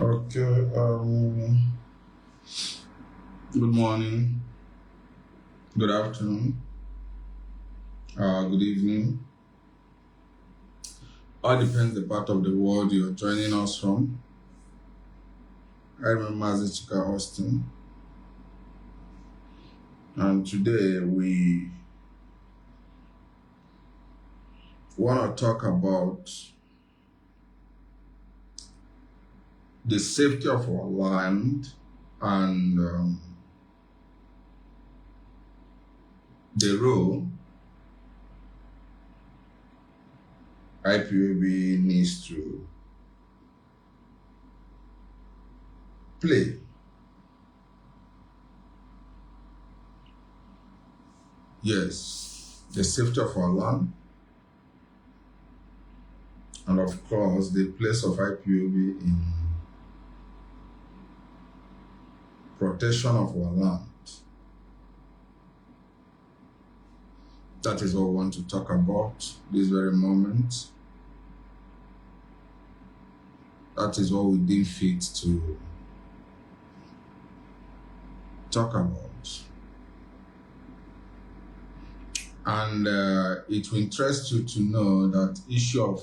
Okay, good morning, good afternoon, good evening. All depends the part of the world you're joining us from. I'm Mazi Chika Austin, and today we want to talk about the safety of our land and the role IPOB needs to play. Yes, the safety of our land, and of course, the place of IPOB in protection of our land. That is what we want to talk about this very moment. That is what we deem fit to talk about. And it will interest you to know that issue of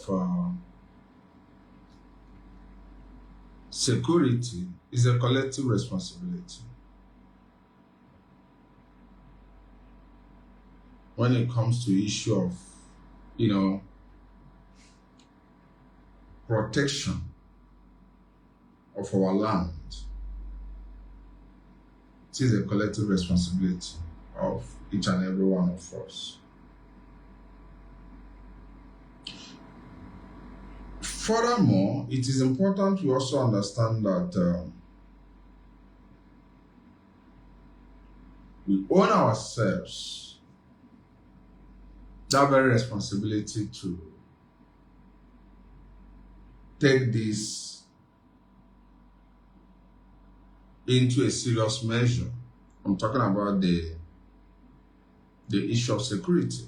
security is a collective responsibility. When it comes to issue of, protection of our land, it is a collective responsibility of each and every one of us. Furthermore, it is important to also understand that we own ourselves that very responsibility to take this into a serious measure. I'm talking about the issue of security.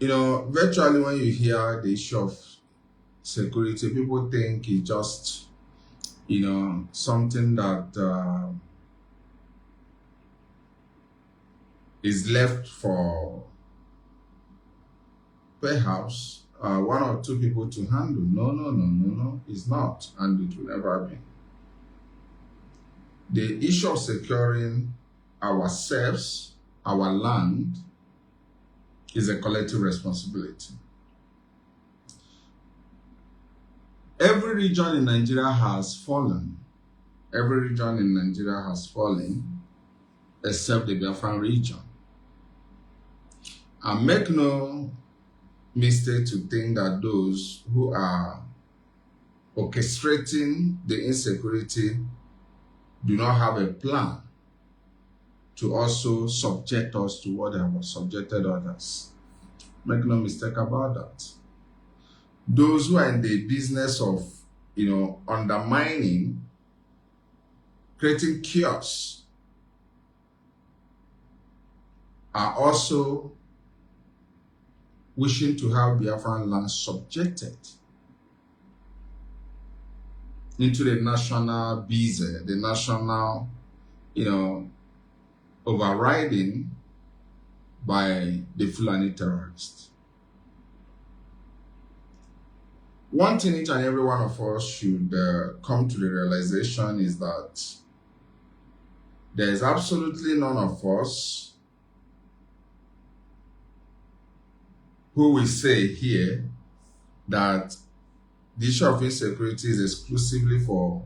Virtually when you hear the issue of security, people think it's just, something that is left for perhaps one or two people to handle. No, it's not, and it will never be. The issue of securing ourselves, our land, is a collective responsibility. Every region in Nigeria has fallen. Every region in Nigeria has fallen except the Biafran region. And make no mistake to think that those who are orchestrating the insecurity do not have a plan to also subject us to what they have subjected others. Make no mistake about that. Those who are in the business of, undermining, creating chaos, are also wishing to have Biafran land subjected into the national visa, the national, overriding by the Fulani terrorists. One thing each and every one of us should come to the realization is that there is absolutely none of us who will say here that the issue of insecurity is exclusively for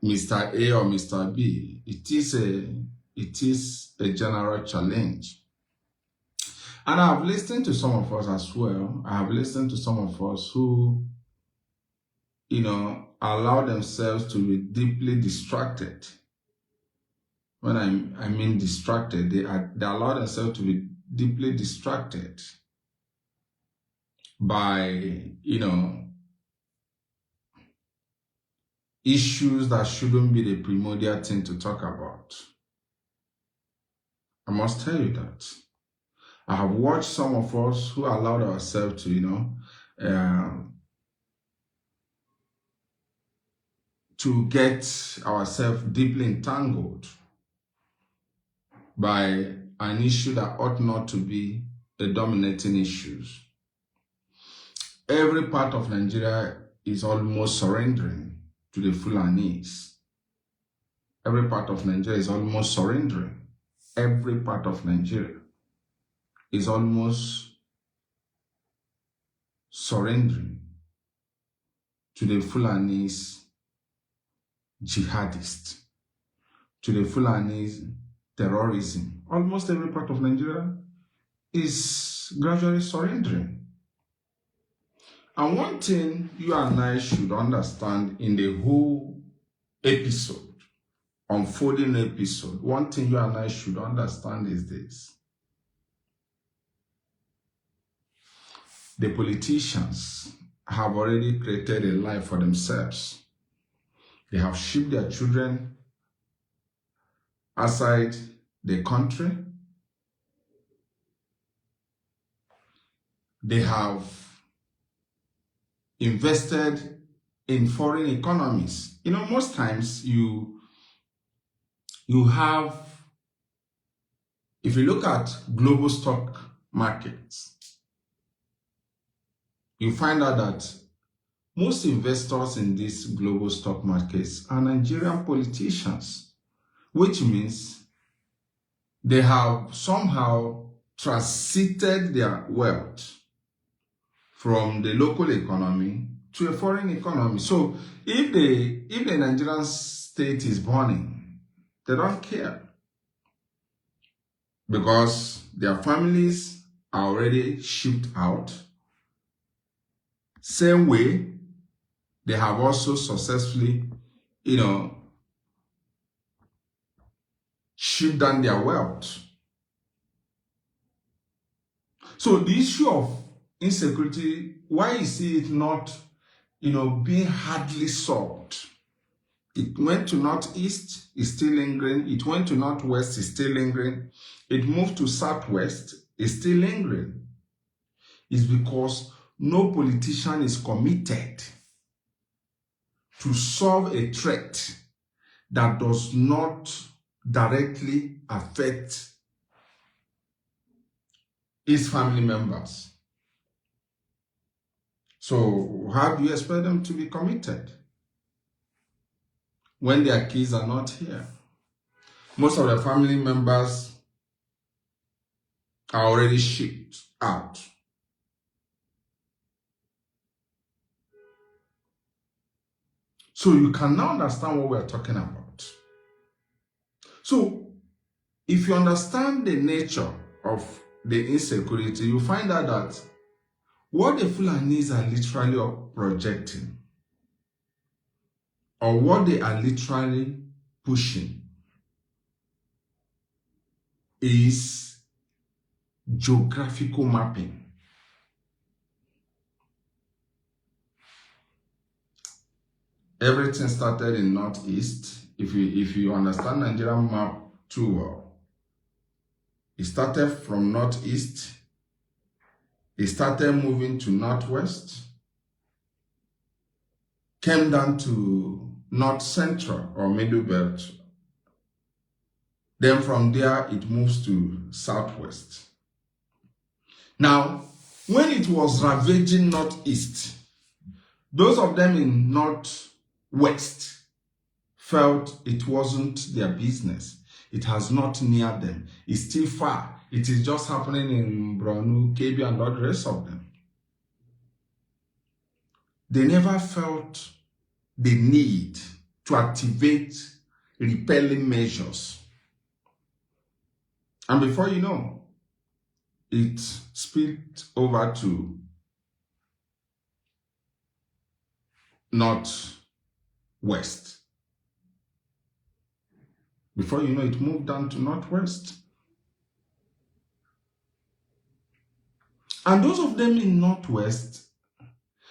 Mr. A or Mr. B. It is a general challenge. And I have listened to some of us as well. I have listened to some of us who, allow themselves to be deeply distracted. When I mean distracted, they allow themselves to be deeply distracted by, issues that shouldn't be the primordial thing to talk about. I must tell you that. I have watched some of us who allowed ourselves to, to get ourselves deeply entangled by an issue that ought not to be the dominating issues. Every part of Nigeria is almost surrendering to the Fulanis. Every part of Nigeria is almost surrendering. Every part of Nigeria is almost surrendering to the Fulanis jihadists, to the Fulanis terrorism. Almost every part of Nigeria is gradually surrendering. And one thing you and I should understand in the whole episode, unfolding episode, one thing you and I should understand is this. The politicians have already created a life for themselves. They have shipped their children outside the country. They have invested in foreign economies. You know, most times you have, if you look at global stock markets, you find out that most investors in these global stock markets are Nigerian politicians, which means they have somehow transited their wealth from the local economy to a foreign economy. So if the Nigerian state is burning, they don't care, because their families are already shipped out. Same way, they have also successfully, shipped down their wealth. So the issue of insecurity, why you see it not, being hardly solved? It went to northeast, it's still lingering. It went to northwest, it's still lingering. It moved to southwest, it's still lingering. It's because no politician is committed to solve a threat that does not directly affect his family members. So how do you expect them to be committed when their kids are not here? Most of their family members are already shipped out. So you can now understand what we are talking about. So if you understand the nature of the insecurity, you find out that what the Fulanis are literally projecting, or what they are literally pushing, is geographical mapping. Everything started in northeast. If you understand Nigerian map too well, it started from northeast. It started moving to northwest, came down to north central or middle belt. Then from there, it moves to southwest. Now, when it was ravaging northeast, those of them in northwest felt it wasn't their business. It has not near them. It's still far. It is just happening in Borno, Kebbi, and all the rest of them. They never felt the need to activate repelling measures. And before you know, it spilled over to northwest. Before you know, it moved down to northwest. And those of them in northwest,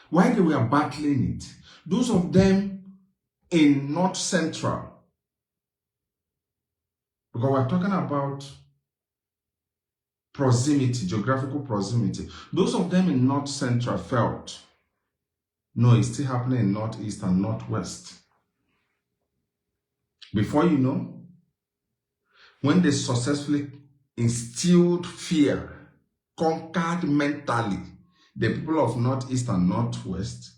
while they were battling it, those of them in north central, because we're talking about proximity, geographical proximity, those of them in north central felt, no, it's still happening in northeast and northwest. Before you know, when they successfully instilled fear, conquered mentally the people of Northeast and Northwest,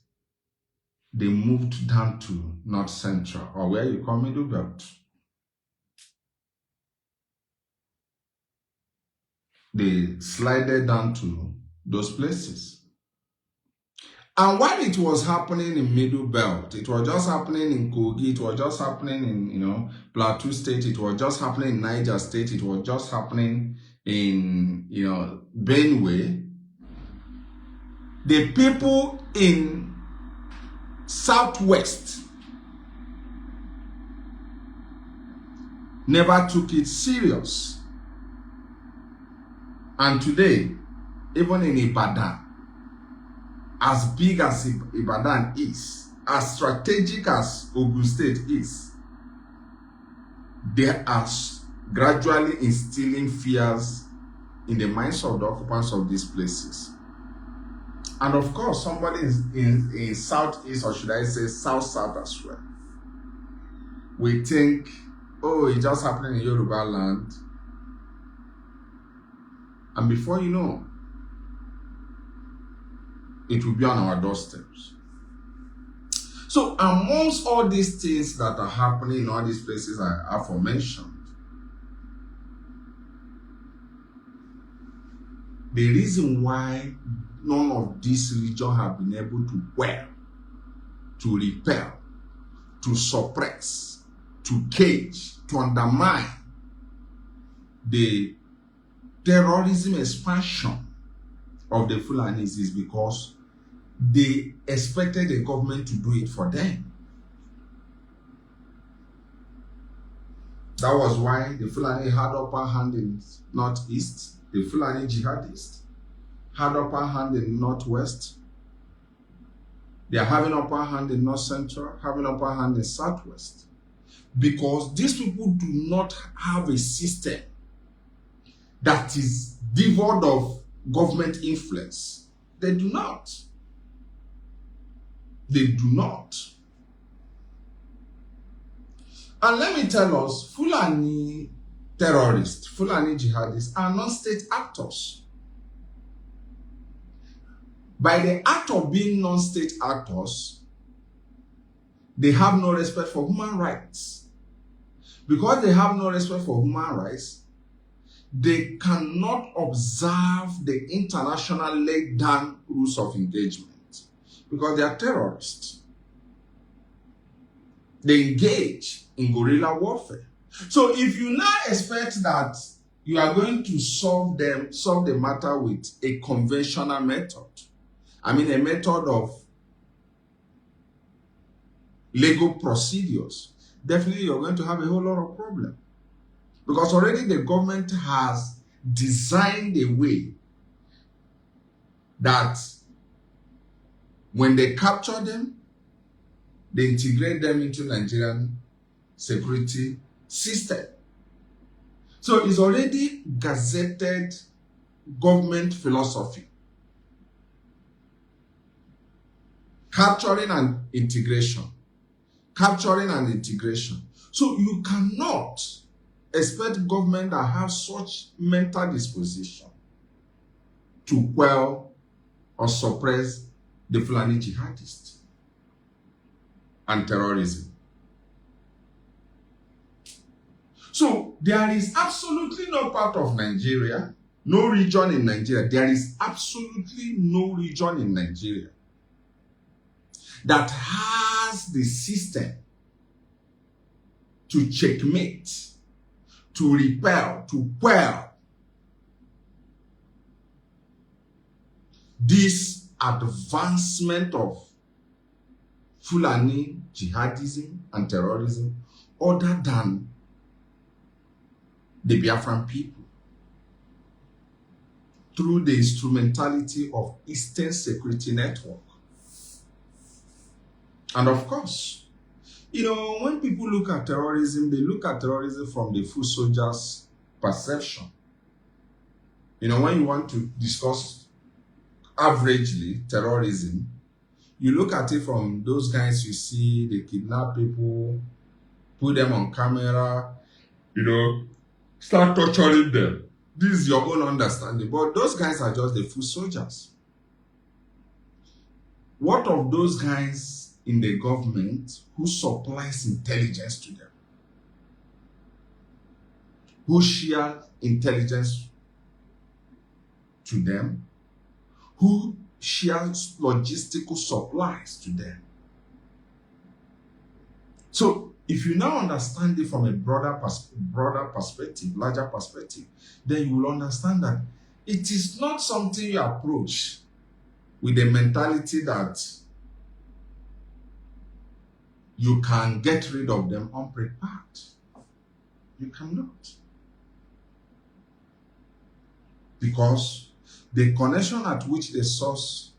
they moved down to North Central, or where you call Middle Belt. They slided down to those places. And while it was happening in Middle Belt, it was just happening in Kogi, it was just happening in, Plateau State, it was just happening in Niger State, it was just happening in, Benue. The people in Southwest never took it serious. And today, even in Ibadan, as big as Ibadan is, as strategic as Ogun State is, they are gradually instilling fears in the minds of the occupants of these places. And of course, somebody in Southeast, or should I say South as well, we think, oh, it's just happening in Yoruba land. And before you know, it will be on our doorsteps. So amongst all these things that are happening in all these places I aforementioned, the reason why none of these religions have been able to quell, to repel, to suppress, to cage, to undermine the terrorism expansion of the Fulanis is because they expected the government to do it for them. That was why the Fulani had upper hand in Northeast, the Fulani jihadists had upper hand in Northwest. They are having upper hand in North Central, having upper hand in Southwest. Because these people do not have a system that is devoid of government influence. They do not. They do not. And let me tell us, Fulani terrorists, Fulani jihadists are non-state actors. By the act of being non-state actors, they have no respect for human rights. Because they have no respect for human rights, they cannot observe the international laid down rules of engagement. Because they are terrorists. They engage in guerrilla warfare. So if you now expect that you are going to solve the matter with a conventional method, I mean a method of legal procedures, definitely you're going to have a whole lot of problem. Because already the government has designed a way that when they capture them, they integrate them into Nigerian security system. So it's already gazetted government philosophy. Capturing and integration. Capturing and integration. So you cannot expect government that have such mental disposition to quell or suppress the Fulani jihadists and terrorism. So there is absolutely no part of Nigeria, no region in Nigeria, there is absolutely no region in Nigeria that has the system to checkmate, to repel, to quell this advancement of Fulani jihadism and terrorism other than the Biafran people through the instrumentality of Eastern Security Network. And of course, when people look at terrorism, they look at terrorism from the foot soldiers' perception. When you want to discuss averagely terrorism, you look at it from those guys you see, they kidnap people, put them on camera, start torturing them. This is your own understanding. But those guys are just the foot soldiers. What of those guys in the government who supplies intelligence to them? Who share intelligence to them? Who shares logistical supplies to them? So, if you now understand it from a broader perspective, larger perspective, then you will understand that it is not something you approach with a mentality that you can get rid of them unprepared. You cannot. Because the connection at which they source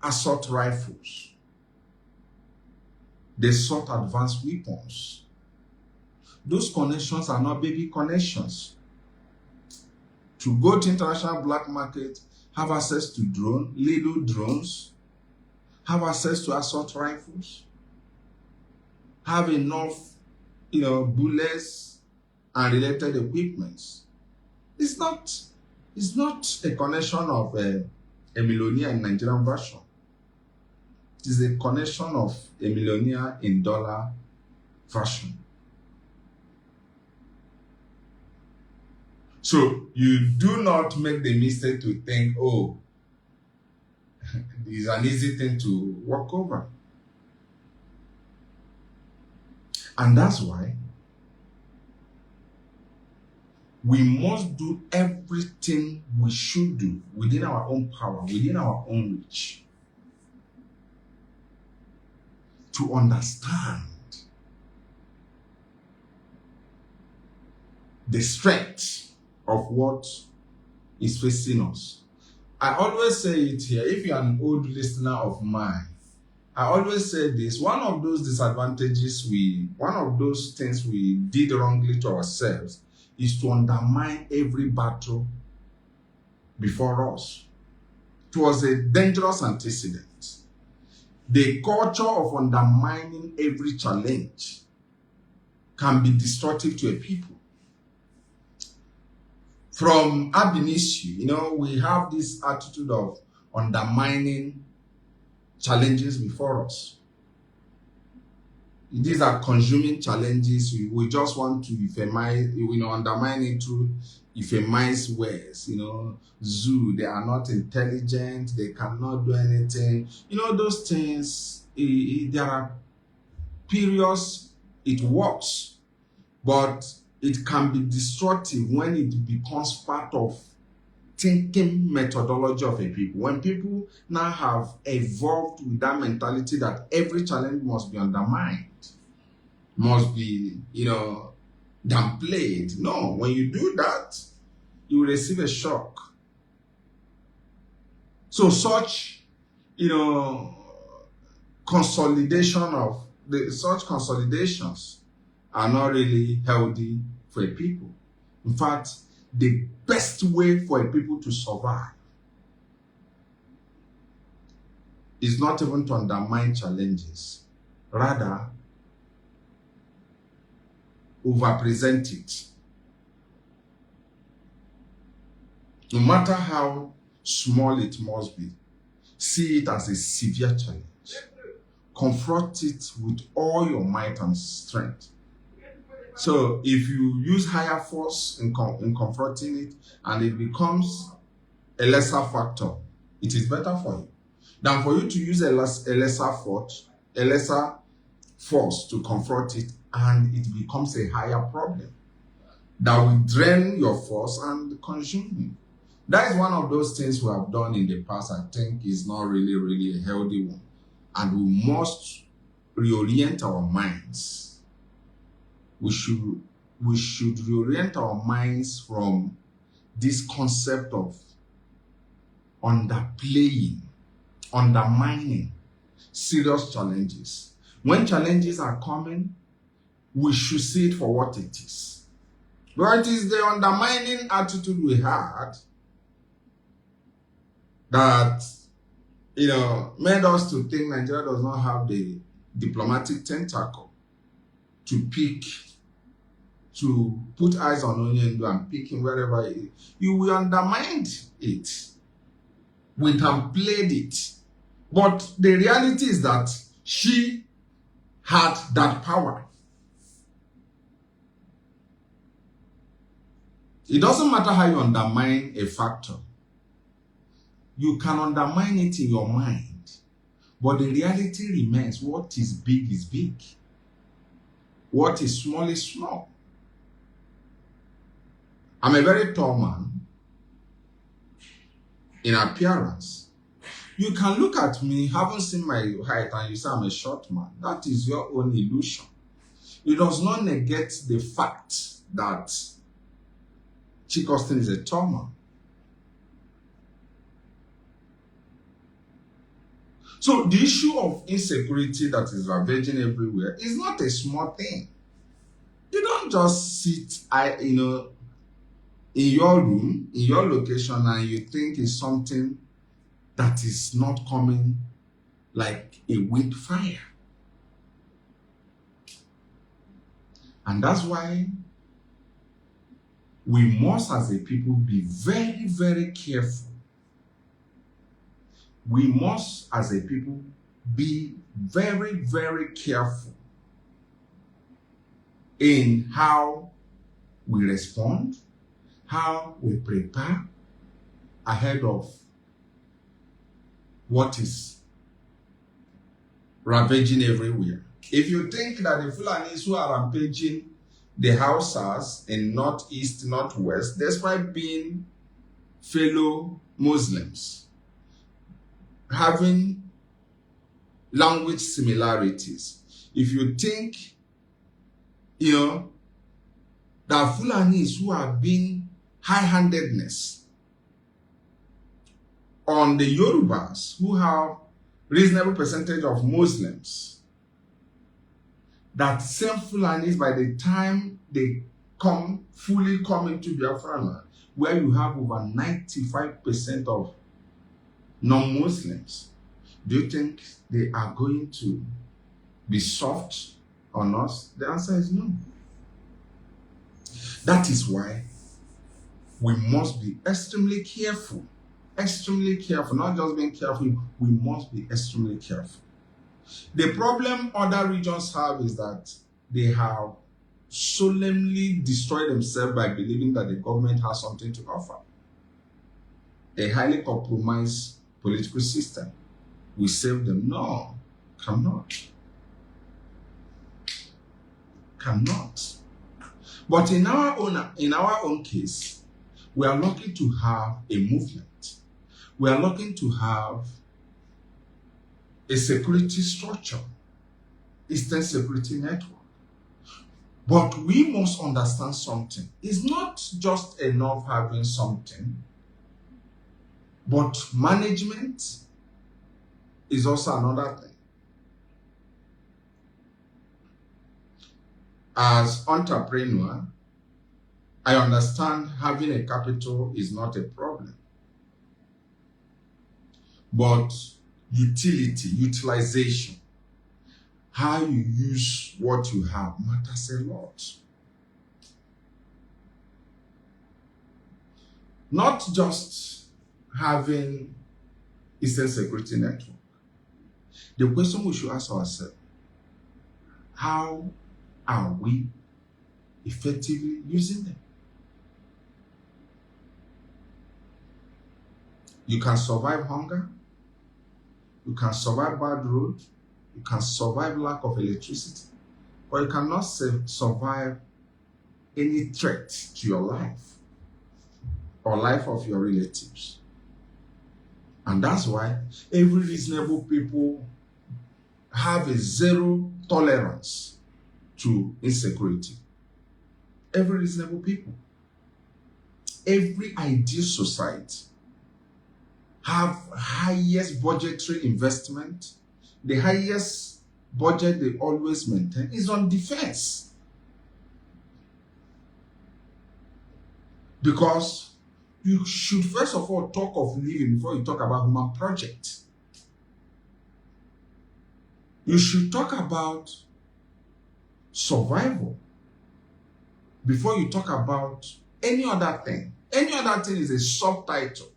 assault rifles, they sought advanced weapons. Those connections are not baby connections. To go to international black market, have access to little drones, have access to assault rifles, have enough, bullets and related equipments. It's not a connection of a millionaire in Nigerian version. It is a connection of a millionaire in dollar version. So you do not make the mistake to think, oh, it's an easy thing to walk over. And that's why we must do everything we should do within our own power, within our own reach, to understand the strength of what is facing us. I always say it here. If you're an old listener of mine, I always say this. One of those one of those things we did wrongly to ourselves is to undermine every battle before us. It was a dangerous antecedent. The culture of undermining every challenge can be destructive to a people. From ab initio, we have this attitude of undermining challenges before us. These are consuming challenges. We just want to euphemize, undermine it through euphemized words. Zoo, they are not intelligent, they cannot do anything. Those things, there are periods it works, but it can be destructive when it becomes part of thinking methodology of a people. When people now have evolved with that mentality that every challenge must be undermined, must be, downplayed. No, when you do that, you will receive a shock. So such, such consolidations are not really healthy for a people. In fact, the best way for a people to survive is not even to undermine challenges, rather overpresent it. No matter how small it must be, see it as a severe challenge. Confront it with all your might and strength. So if you use higher force in confronting it and it becomes a lesser factor, it is better for you than for you to use a lesser force to confront it and it becomes a higher problem that will drain your force and consume you. That is one of those things we have done in the past. I think is not really, really a healthy one. And we must reorient our minds. We should reorient our minds from this concept of underplaying, undermining serious challenges. When challenges are coming, we should see it for what it is. But it is the undermining attitude we had that made us to think Nigeria does not have the diplomatic tentacle to pick, to put eyes on Onyendu and pick him wherever he is, you will undermine it. We have played it. But the reality is that she had that power. It doesn't matter how you undermine a factor. You can undermine it in your mind. But the reality remains, what is big is big. What is small. I'm a very tall man in appearance. You can look at me, haven't seen my height, and you say I'm a short man. That is your own illusion. It does not negate the fact that Chika is a tall man. So the issue of insecurity that is ravaging everywhere is not a small thing. You don't just sit, in your room, in your location, and you think it's something that is not coming like a wind fire. And that's why we must, as a people, be very, very careful. We must, as a people, be very, very careful in how we respond, how we prepare ahead of what is ravaging everywhere. If you think that the Fulanis who are rampaging the Hausas in northeast, northwest, despite being fellow Muslims, having language similarities, if you think, that Fulanis who are being high-handedness on the Yorubas who have reasonable percentage of Muslims, that same Fulanis, by the time they fully come into Biafra land, where you have over 95% of non-Muslims, do you think they are going to be soft on us? The answer is no. That is why we must be extremely careful. Extremely careful. Not just being careful, we must be extremely careful. The problem other regions have is that they have solemnly destroyed themselves by believing that the government has something to offer. A highly compromised political system will save them. No, cannot. Cannot. But in our own case, we are lucky to have a movement. We are lucky to have a security structure, Eastern Security Network. But we must understand something. It's not just enough having something, but management is also another thing. As entrepreneur, I understand having a capital is not a problem. But utilization, how you use what you have matters a lot. Not just having Eastern Security Network. The question we should ask ourselves, how are we effectively using them? You can survive hunger, you can survive bad road, you can survive lack of electricity, but you cannot survive any threat to your life or life of your relatives. And that's why every reasonable people have a zero tolerance to insecurity. Every reasonable people. Every ideal society have highest budgetary investment. The highest budget they always maintain is on defense. Because you should first of all talk of living before you talk about human project. You should talk about survival before you talk about any other thing. Any other thing is a subtitle.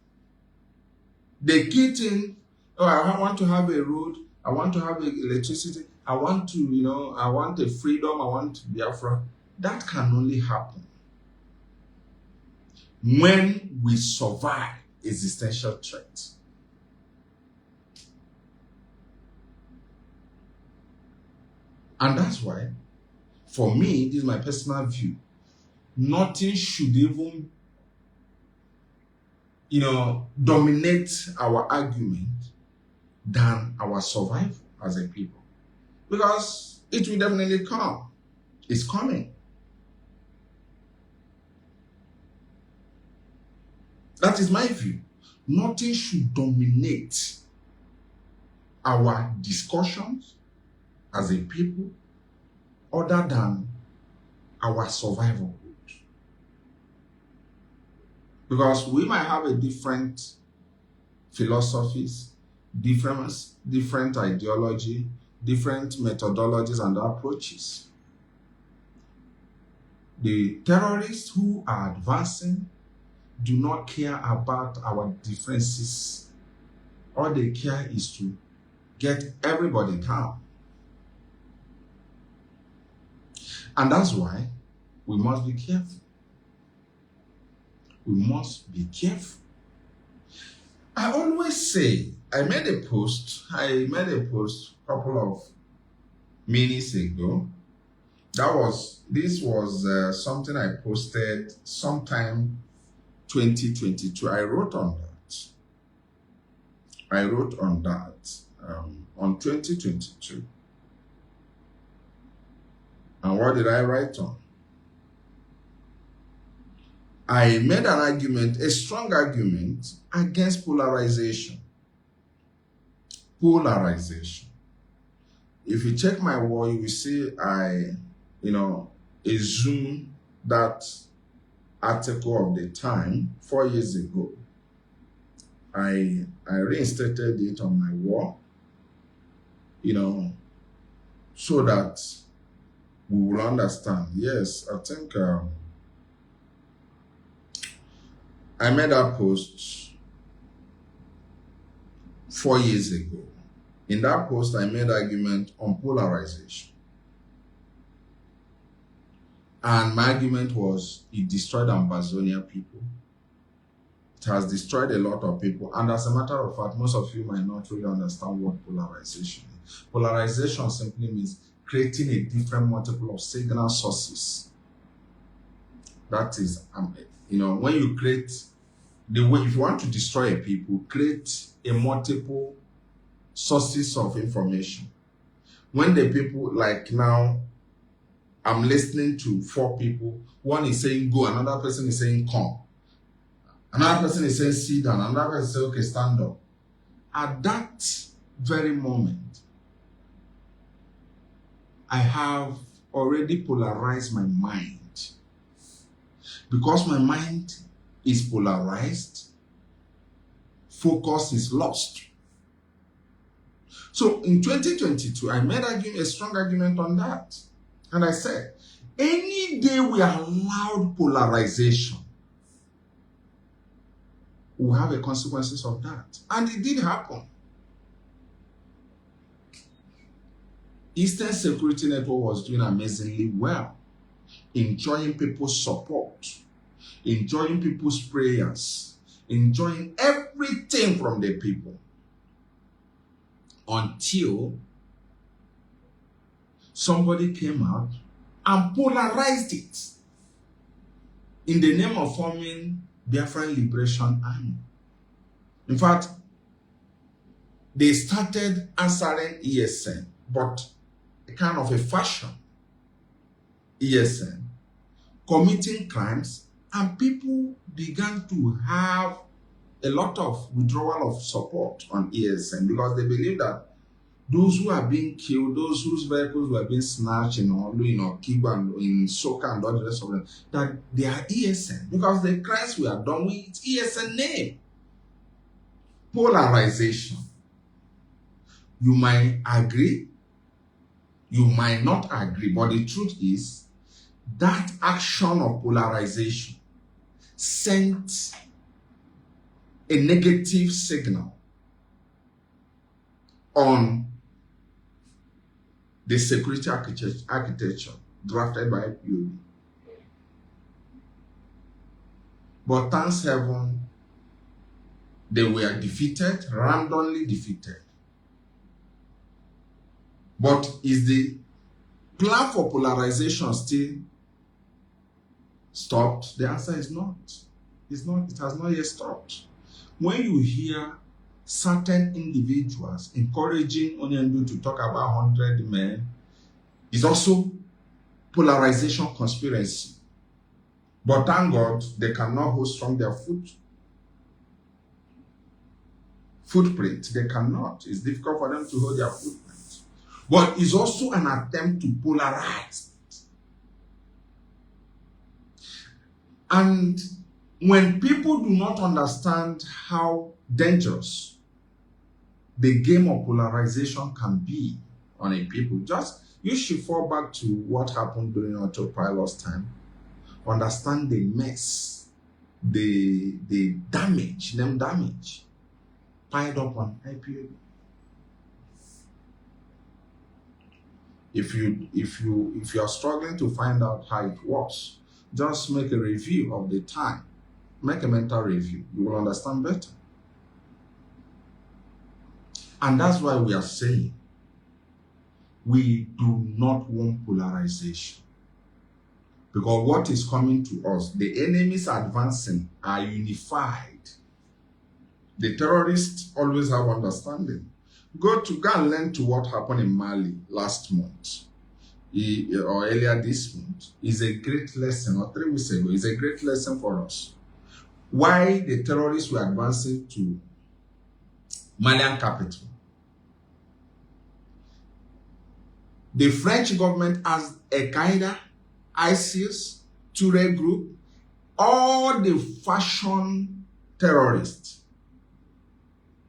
The key thing, oh, I want to have a road, I want to have electricity, I want to, I want a freedom, I want Biafra. That can only happen when we survive existential threats. And that's why, for me, this is my personal view, nothing should even, dominate our argument than our survival as a people. Because it will definitely come. It's coming. That is my view. Nothing should dominate our discussions as a people other than our survival. Because we might have a different philosophies, different ideology, different methodologies and approaches. The terrorists who are advancing do not care about our differences. All they care is to get everybody down. And that's why we must be careful. We must be careful. I always say, I made a post a couple of minutes ago. This was something I posted sometime 2022. I wrote on that on 2022. And what did I write on? I made an argument, a strong argument against polarization. Polarization. If you check my wall, you will see I zoom that article of the time 4 years ago. I reinstated it on my wall, so that we will understand. Yes, I think I made that post 4 years ago. In that post, I made argument on polarization. And my argument was it destroyed Ambazonia people. It has destroyed a lot of people. And as a matter of fact, most of you might not really understand what polarization is. Polarization simply means creating a different multiple of signal sources. That is, when you create if you want to destroy a people, create a multiple sources of information. When the people, like now, I'm listening to 4 people. One is saying go, another person is saying come. Another person is saying sit down, another person is saying okay, stand up. At that very moment, I have already polarized my mind. Because my mind is polarized, focus is lost. So in 2022, I made a strong argument on that. And I said, any day we allowed polarization, we'll have the consequences of that. And it did happen. Eastern Security Network was doing amazingly well, enjoying people's support, enjoying people's prayers, enjoying everything from the people, until somebody came out and polarized it in the name of forming Biafran Liberation Army. In fact, they started answering ESN, but a kind of a fashion ESN, committing crimes, and people began to have a lot of withdrawal of support on ESN because they believe that those who are being killed, those whose vehicles were being snatched in Olu, Kiba, and in Soka and all the rest of them, that they are ESN because the crimes we are done with ESN name. Polarization. You might agree, You might not agree, but the truth is that action of polarization sent a negative signal on the security architecture drafted by IPOB. But thanks heaven, they were defeated, randomly defeated. But is the plan for polarization still stopped? The answer is not. It's not. It has not yet stopped. When you hear certain individuals encouraging Onyendu to talk about 100 men, it's also polarization conspiracy. But thank God, they cannot hold strong their footprint. They cannot. It's difficult for them to hold their footprint. But it's also an attempt to polarize. And when people do not understand how dangerous the game of polarization can be on a people, you should fall back to what happened during autopilot's time. Understand the mess, the damage piled up on IPOB. If you are struggling to find out how it works, just make a review of the time. Make a mental review. You will understand better. And that's why we are saying we do not want polarization. Because what is coming to us, the enemies advancing are unified. The terrorists always have understanding. Go and learn to what happened in Mali last month or earlier this month. Is a great lesson, or 3 weeks ago, is a great lesson for us. Why the terrorists were advancing to Malian capital. The French government has Al-Qaeda, ISIS, Touré group, all the fashion terrorists.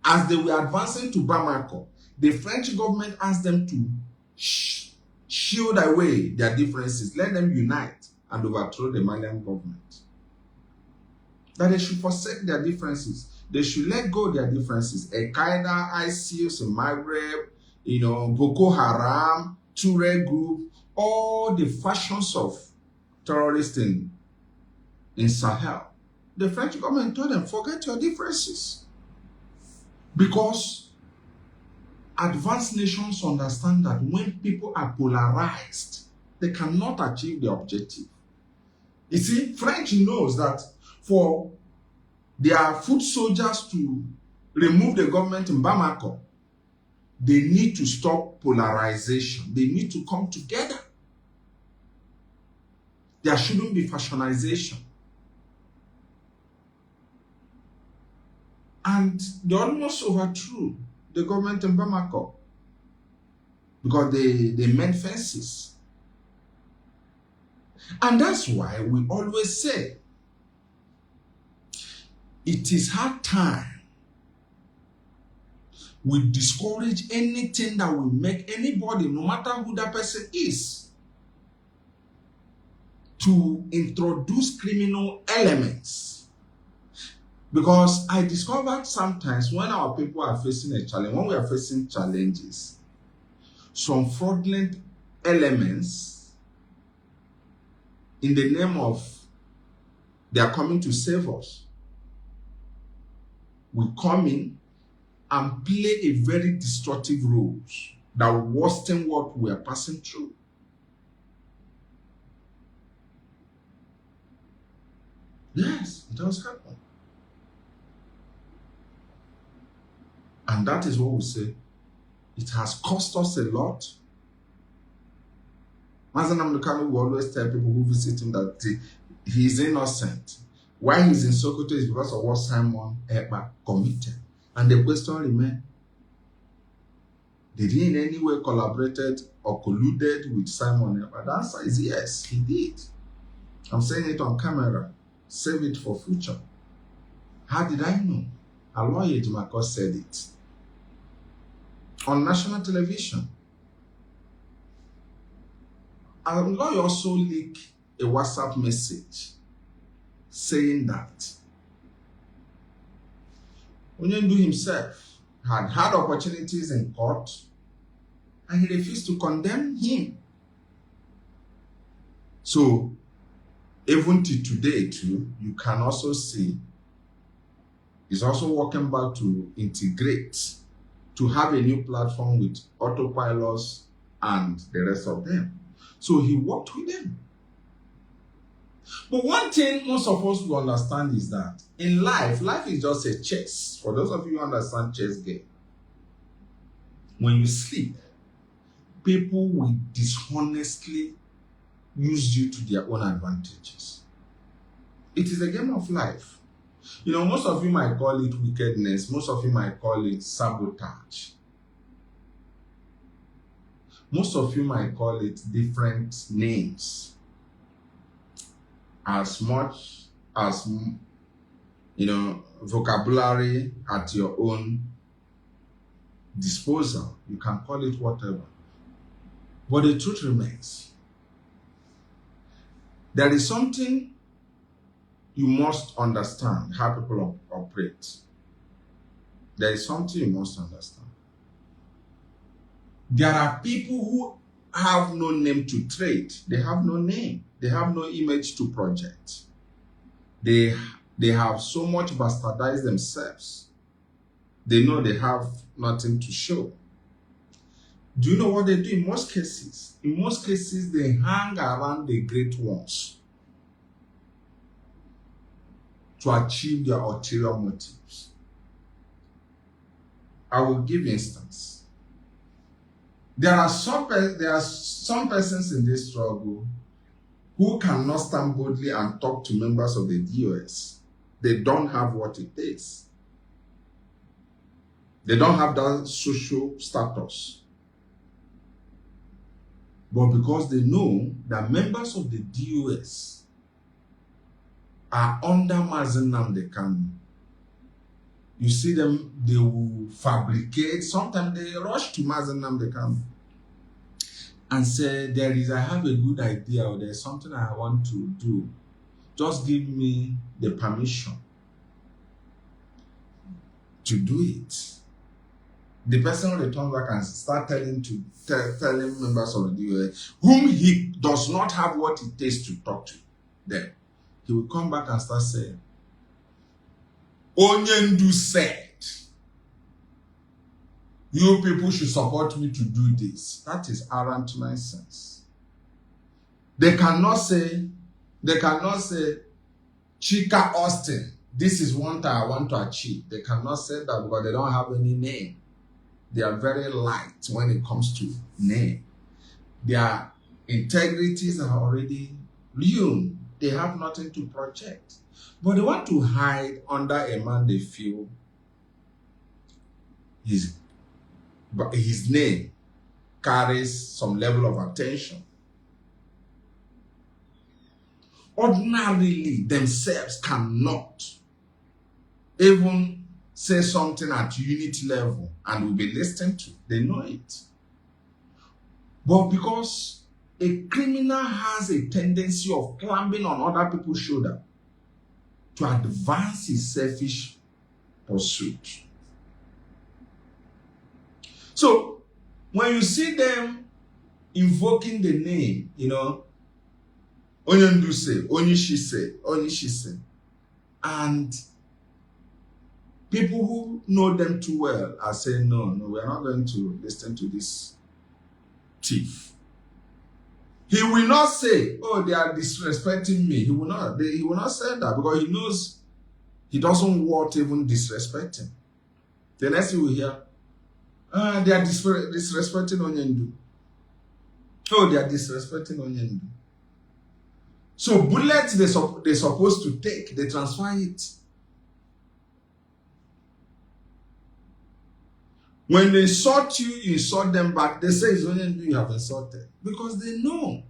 As they were advancing to Bamako, the French government asked them to shield away their differences, let them unite and overthrow the Malian government. That they should forsake their differences. They should let go of their differences. Al-Qaeda, ISIS, Maghreb, Boko Haram, Touré group, all the fashions of terrorists in Sahel. The French government told them, forget your differences. Because advanced nations understand that when people are polarized, they cannot achieve the objective. You see, French knows that for their foot soldiers to remove the government in Bamako, they need to stop polarization. They need to come together. There shouldn't be fashionization. And they almost overthrew the government in Bamako because they made fences. And that's why we always say it is hard time. We discourage anything that will make anybody, no matter who that person is, to introduce criminal elements. Because I discovered sometimes when our people are facing a challenge, when we are facing challenges, some fraudulent elements in the name of they are coming to save us, we come in and play a very destructive role that will worsen what we are passing through. Yes, it does happen. And that is what we say. It has cost us a lot. Mazi Nnamdi Kanu will always tell people who visit him that he is innocent. Why he's in Sokoto is because of what Simon Ekpa committed. And the question remains, did he in any way collaborated or colluded with Simon Ekpa? The answer is yes, he did. I'm saying it on camera. Save it for future. How did I know? Aloy Ejimako said it on national television. Lawyer also leaked a WhatsApp message saying that Onyendu himself had opportunities in court and he refused to condemn him. So, even to today too, you can also see he's also working back to integrate, to have a new platform with autopilots and the rest of them. So he worked with them. But one thing most of us will understand is that in life is just a chess. For those of you who understand chess game, when you sleep, people will dishonestly use you to their own advantages. It is a game of life. You know, most of you might call it wickedness. Most of you might call it sabotage. Most of you might call it different names. As much as, you know, vocabulary at your own disposal, you can call it whatever. But the truth remains, there is something you must understand how people operate. There is something you must understand. There are people who have no name to trade. They have no name. They have no image to project. They have so much bastardized themselves. They know they have nothing to show. Do you know what they do in most cases? In most cases, they hang around the great ones to achieve their ulterior motives. I will give instance. There are some persons in this struggle who cannot stand boldly and talk to members of the DOS. They don't have what it takes. They don't have that social status. But because they know that members of the DOS are under Mazi Nnamdi Kanu, you see them, they will fabricate. Sometimes they rush to Mazi Nnamdi Kanu and say, I have a good idea, or there's something I want to do. Just give me the permission to do it. The person will return back and start telling members of the DOS, whom he does not have what it takes to talk to them. He will come back and start saying, Onyendu said, you people should support me to do this. That is arrant nonsense. They cannot say, Chika Austin, this is what I want to achieve. They cannot say that because they don't have any name. They are very light when it comes to name. Their integrities are already ruined. They have nothing to project. But they want to hide under a man they feel his name carries some level of attention. Ordinarily, themselves cannot even say something at unit level and will be listened to. They know it. But because a criminal has a tendency of climbing on other people's shoulder to advance his selfish pursuit. So, when you see them invoking the name, you know, Onyendu say, Onishi say, Onishi say, and people who know them too well are saying, no, we're not going to listen to this thief. He will not say, oh, they are disrespecting me. He will not say that because he knows he doesn't want even disrespecting. The next thing we hear, they are disrespecting Onyendu. Oh, they are disrespecting Onyendu. So bullets they're supposed to take, they transfer it. When they insult you, you insult them back. They say it's Onyendu you have insulted. Because they know.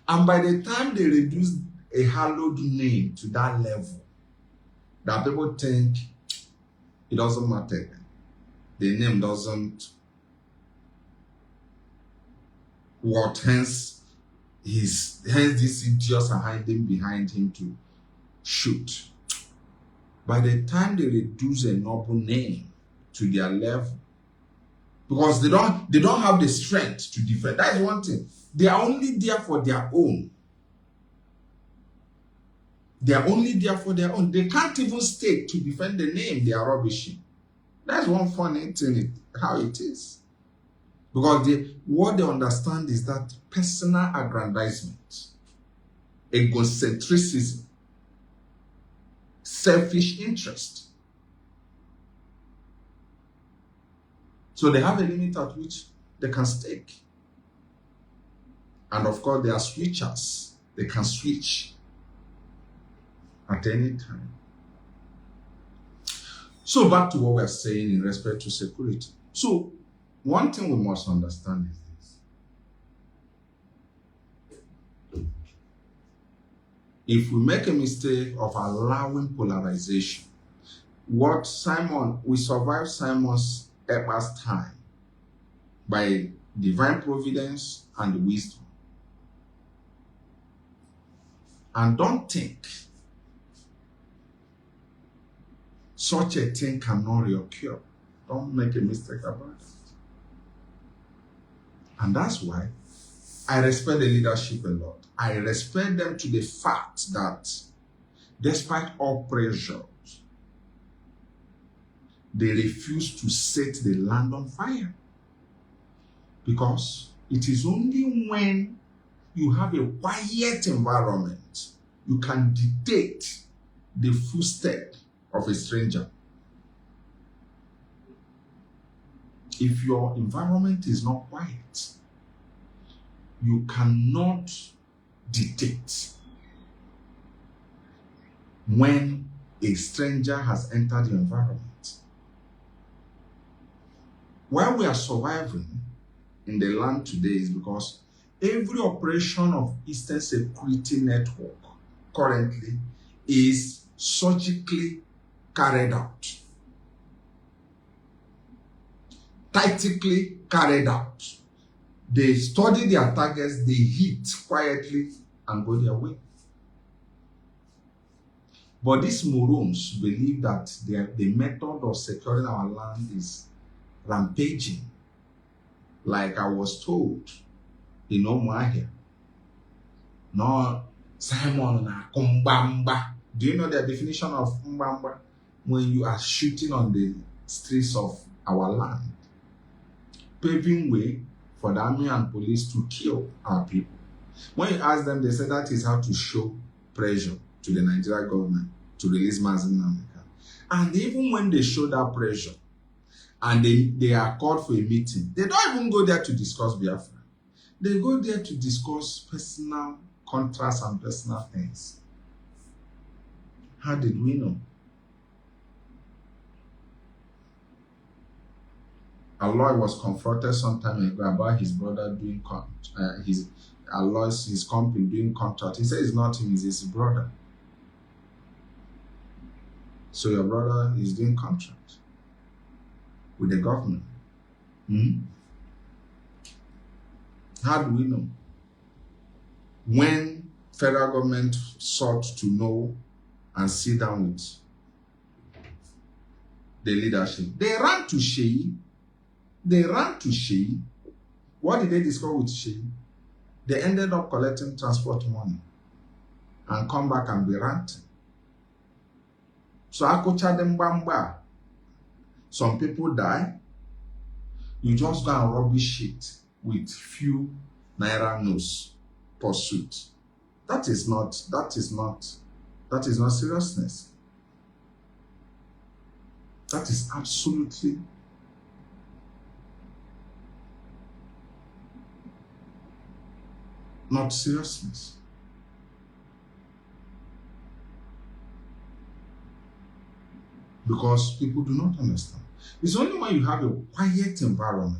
And by the time they reduce a hallowed name to that level, that people think it doesn't matter. The name doesn't What hence these idiots are hiding behind him to shoot. By the time they reduce a noble name to their level, because they don't have the strength to defend. That is one thing. They are only there for their own. They are only there for their own. They can't even stay to defend the name they are rubbishing. That's one funny thing, how it is. Because what they understand is that personal aggrandizement, egocentricism, selfish interest. So they have a limit at which they can stake. And of course, they are switchers. They can switch at any time. So back to what we're saying in respect to security. So one thing we must understand is this. If we make a mistake of allowing polarization, we survived Simon's Epa's time by divine providence and wisdom. And don't think such a thing cannot reoccur. Don't make a mistake about it. And that's why I respect the leadership a lot. I respect them to the fact that despite all pressures, they refuse to set the land on fire. Because it is only when you have a quiet environment you can dictate the footstep of a stranger. If your environment is not quiet, you cannot dictate when a stranger has entered your environment. Why we are surviving in the land today is because every operation of Eastern Security Network currently is surgically carried out, tactically carried out. They study their targets, they hit quietly and go their way. But these morons believe that the method of securing our land is rampaging. Like I was told in Omahia. No, Simon na kumbamba. Do you know the definition of kumbamba? When you are shooting on the streets of our land, paving way for the army and police to kill our people. When you ask them, they say that is how to show pressure to the Nigerian government to release Mazi Nnamdi Kanu. And even when they show that pressure and they are called for a meeting, they don't even go there to discuss Biafra. They go there to discuss personal contrasts and personal things. How did we know? Aloy was confronted some time ago about his brother doing his company doing contract. He said it's not him, it's his brother. So your brother is doing contract with the government. How do we know? When federal government sought to know and sit down with the leadership, they ran to Sheyi. What did they discover with Sheyi? They ended up collecting transport money and come back and be ranting. So Akocha dem bamba. Some people die. You just go and rubbish it with few naira notes pursuit. That is not seriousness. That is absolutely not seriousness. Because people do not understand. It's only when you have a quiet environment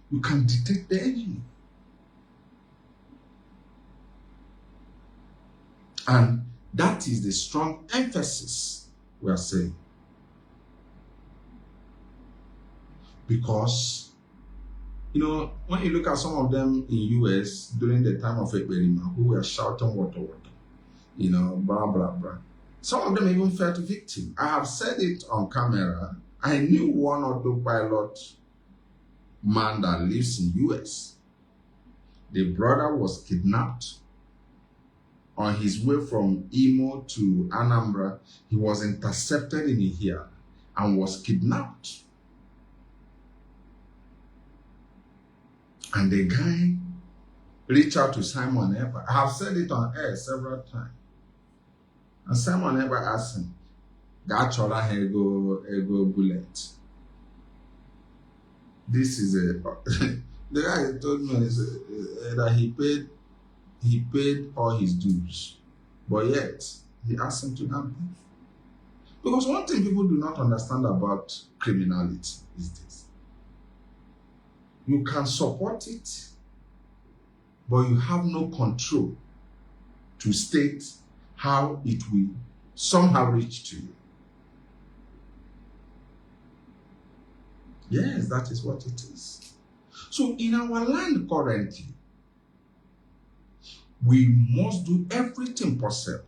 you can detect the enemy. And that is the strong emphasis we are saying. Because You know, when you look at some of them in US during the time of Ekperima, who were shouting water, water, you know, blah, blah, blah. Some of them even felt victim. I have said it on camera. I knew one autopilot man that lives in US. The brother was kidnapped on his way from Imo to Anambra. He was intercepted in here and was kidnapped. And the guy reached out to Simon Eber. I have said it on air several times. And Simon Eber asked him, Gachola ego bullet. This is a the guy told me that he paid all his dues, but yet he asked him to not pay. Because one thing people do not understand about criminality is this: you can support it, but you have no control to state how it will somehow reach to you. Yes, that is what it is. So in our land currently, we must do everything possible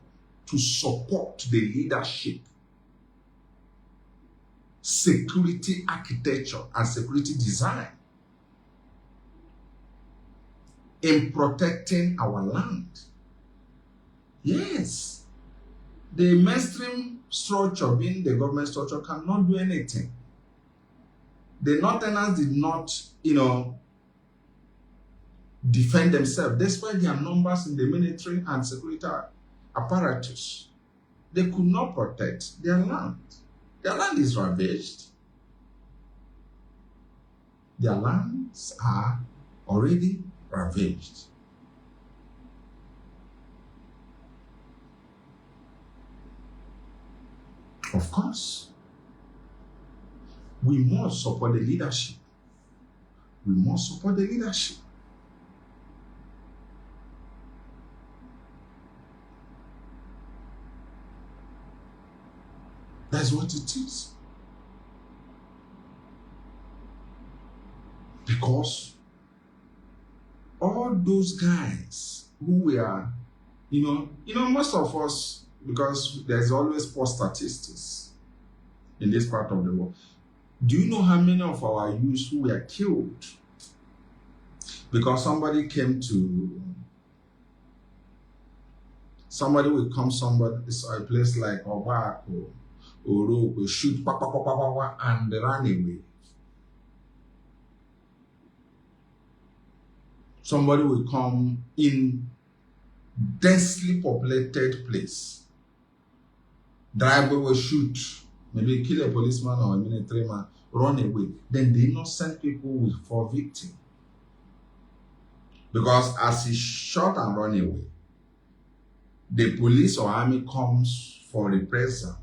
to support the leadership, security architecture, and security design in protecting our land. Yes, the mainstream structure, being the government structure, cannot do anything. The Northerners did not, defend themselves, despite their numbers in the military and security apparatus. They could not protect their land. Their land is ravaged. Their lands are already ravaged. Of course, we must support the leadership. We must support the leadership. That's what it is. Because all those guys who were, most of us, because there's always poor statistics in this part of the world. Do you know how many of our youths who were killed because somebody will come a place like Obako or will shoot and run away. Somebody will come in densely populated place. Driver will shoot, maybe kill a policeman or a military man, run away. Then the innocent people will fall victim. Because as he shot and run away, the police or army comes for reprisal.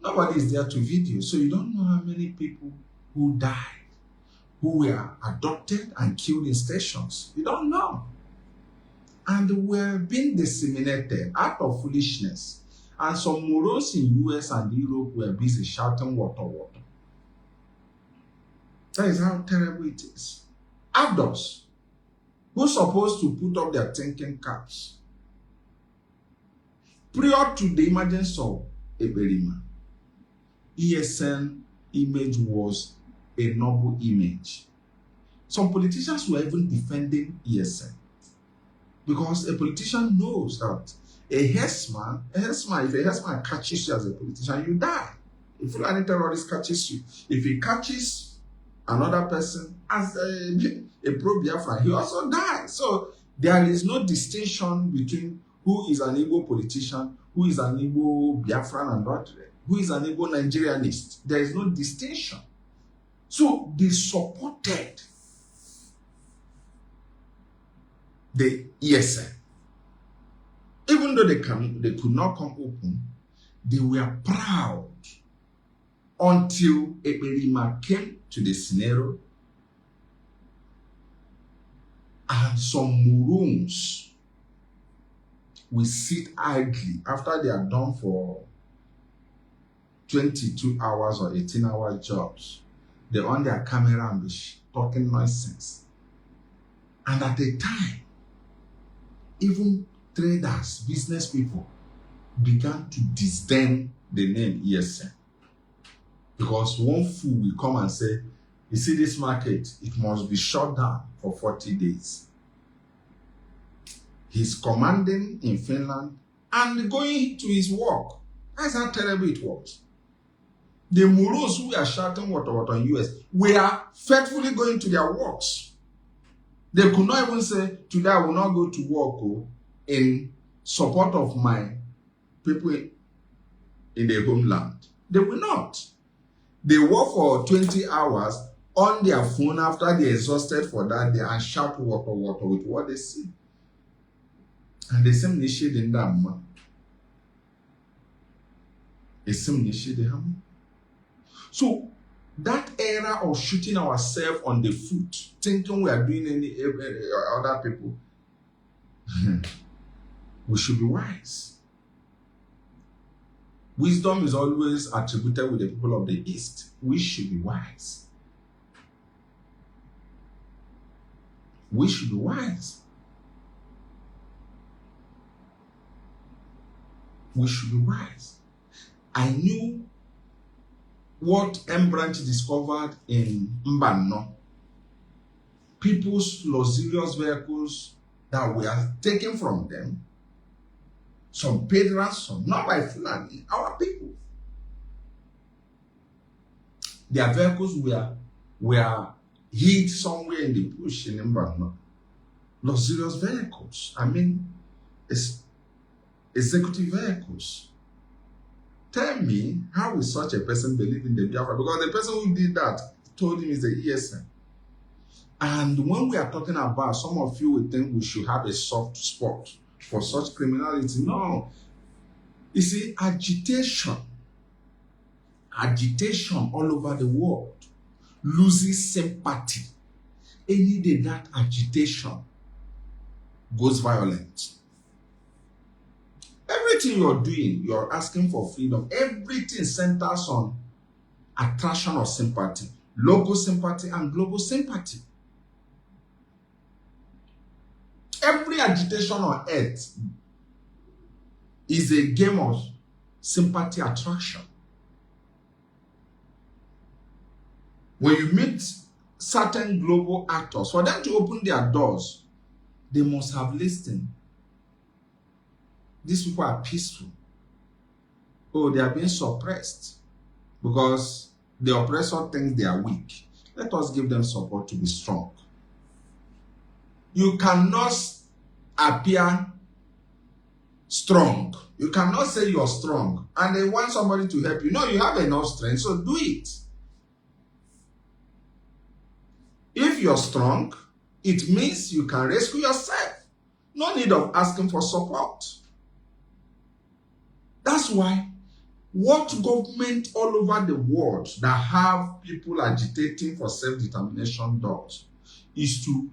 Nobody is there to video, so you don't know how many people who died, who were adopted and killed in stations. You don't know. And were being disseminated out of foolishness. And some morons in US and Europe were busy shouting water, water. That is how terrible it is. Adults who are supposed to put up their thinking caps. Prior to the emergence of Ekperima, ESN image was a noble image. Some politicians were even defending ESN. Because a politician knows that if a herdsman catches you as a politician, you die. If any terrorist catches you, if he catches another person as a pro-Biafra, he also dies. So there is no distinction between who is an Igbo politician, who is an Igbo Biafran and not, who is an Igbo Nigerianist. There is no distinction. So they supported the ESN. Even though they could not come open, they were proud until Ekperima came to the scenario and some morons will sit idly after they are done for 22 hours or 18-hour jobs. They're on their camera and be talking nonsense. And at the time, even traders, business people, began to disdain the name ESN. Because one fool will come and say, you see this market, it must be shut down for 40 days. He's commanding in Finland and going to his work. That's how terrible it was. The Muros who are shouting what in US were faithfully going to their works. They could not even say, today I will not go to work in support of my people in the homeland. They will not. They work for 20 hours on their phone after they're exhausted for that day and shout water with what they see. And the same nation in that man. The same nation they have. So that era of shooting ourselves on the foot, thinking we are doing any other people, we should be wise. Wisdom is always attributed with the people of the East. We should be wise. We should be wise. We should be wise. I knew what M Branch discovered in Mbano. People's luxurious vehicles that were taken from them. Some paid ransom, not by Fulani, our people. Their vehicles were hid somewhere in the bush in Mbano. Luxurious vehicles. I mean, it's executive vehicles. Tell me, how will such a person believe in the Biafra? Because the person who did that told him he's the ESN. And when we are talking about, some of you would think we should have a soft spot for such criminality. No. You see, agitation all over the world loses sympathy. Any day that agitation goes violent. Everything you're doing, you're asking for freedom. Everything centers on attraction of sympathy, local sympathy and global sympathy. Every agitation on earth is a game of sympathy attraction. When you meet certain global actors, for them to open their doors, they must have listened. These people are peaceful. Oh, they are being suppressed because the oppressor thinks they are weak. Let us give them support to be strong. You cannot appear strong. You cannot say you're strong and they want somebody to help you. No, you have enough strength, so do it. If you're strong, it means you can rescue yourself. No need of asking for support. That's why what government all over the world that have people agitating for self-determination does is to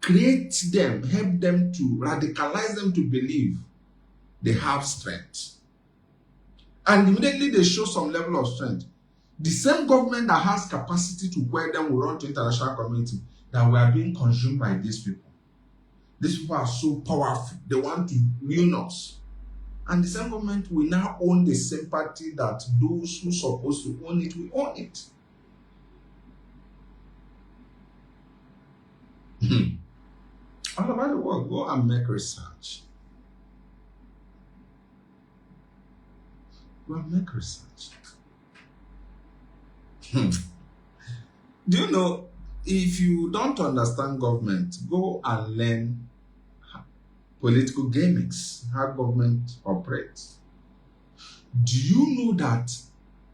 create them, help them to radicalize them to believe they have strength. And immediately they show some level of strength. The same government that has capacity to wear them will run to international community that we are being consumed by these people. These people are so powerful. They want to ruin us. And the same government will now own the sympathy that those who are supposed to own it will own it. All about the world, go and make research. Go and make research. Do you know, if you don't understand government, go and learn political gimmicks, how government operates. Do you know that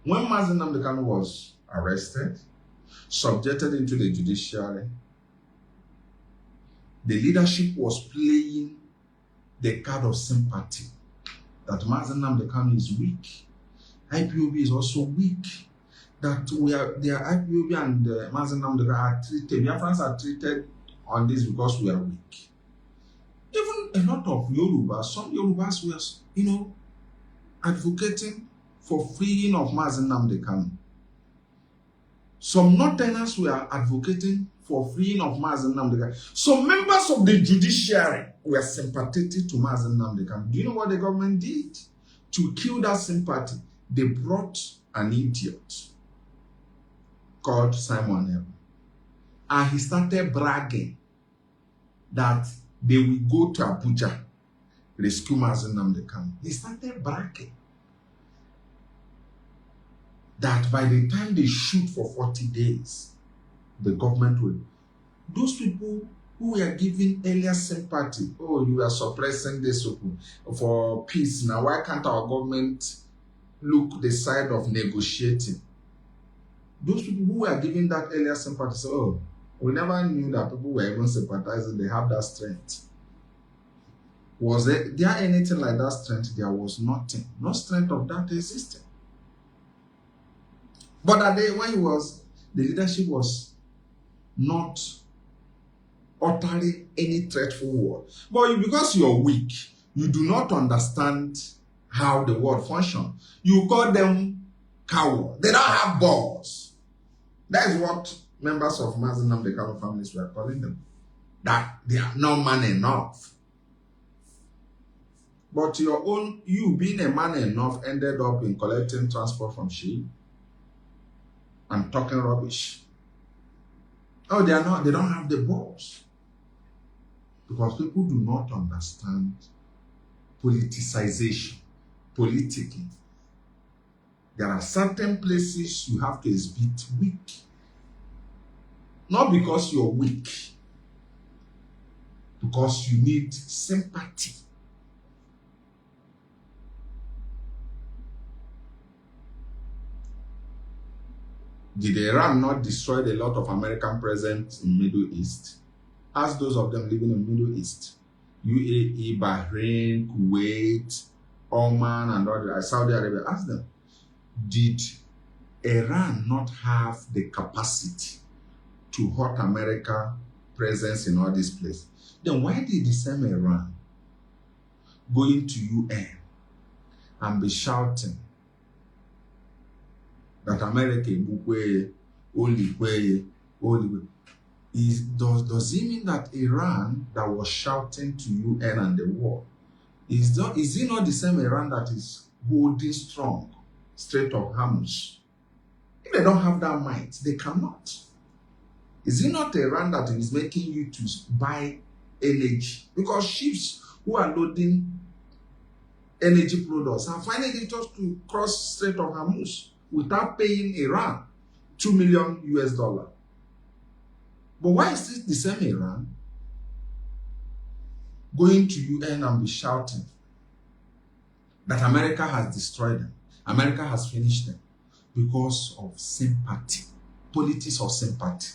when Mazi Nnamdi Kanu was arrested, subjected into the judiciary, the leadership was playing the card of sympathy that Mazi Nnamdi Kanu is weak, IPOB is also weak, that their IPOB and Mazi Nnamdi Kanu are treated, Biafrans are treated on this because we are weak. Even a lot of Yorubas, some Yorubas were, advocating for freeing of Mazi Nnamdi Kanu. Some Northerners were advocating for freeing of Mazi Nnamdi Kanu. Some members of the judiciary were sympathetic to Mazi Nnamdi Kanu. Do you know what the government did? To kill that sympathy, they brought an idiot called Simon L. And he started bragging that they will go to Abuja, rescue Mazi Nnamdi Kanu. He started bragging that by the time they shoot for 40 days, the government will. Those people who were giving earlier sympathy, oh, you are suppressing this for peace. Now, why can't our government look the side of negotiating? Those people who were giving that earlier sympathy say, oh, we never knew that people were even sympathizing. They have that strength. Was there anything like that strength? There was nothing. No strength of that existed. But that day when the leadership was not uttering any threatful word. But because you're weak, you do not understand how the world functions. You call them cowards. They don't have balls. That is what members of Mazi Nnamdi Kanu families were calling them. That they are not man enough. But you being a man enough ended up in collecting transport from sheep and talking rubbish. Oh, they don't have the balls. Because people do not understand politicization, politicking. There are certain places you have to exhibit weak. Not because you're weak, because you need sympathy. Did Iran not destroy a lot of American presence in Middle East? Ask those of them living in Middle East. UAE, Bahrain, Kuwait, Oman, and other Saudi Arabia. Ask them. Did Iran not have the capacity to hurt America presence in all these places? Then why did the same Iran go into UN and be shouting that America only way? Does it mean that Iran that was shouting to UN and the world is it not the same Iran that is holding strong Strait of Hormuz? If they don't have that might, they cannot. Is it not Iran that is making you to buy energy? Because ships who are loading energy products are finding it just to cross Strait of Hormuz without paying Iran $2 million US. But why is it the same Iran going to UN and be shouting that America has destroyed them? America has finished them because of sympathy, politics of sympathy.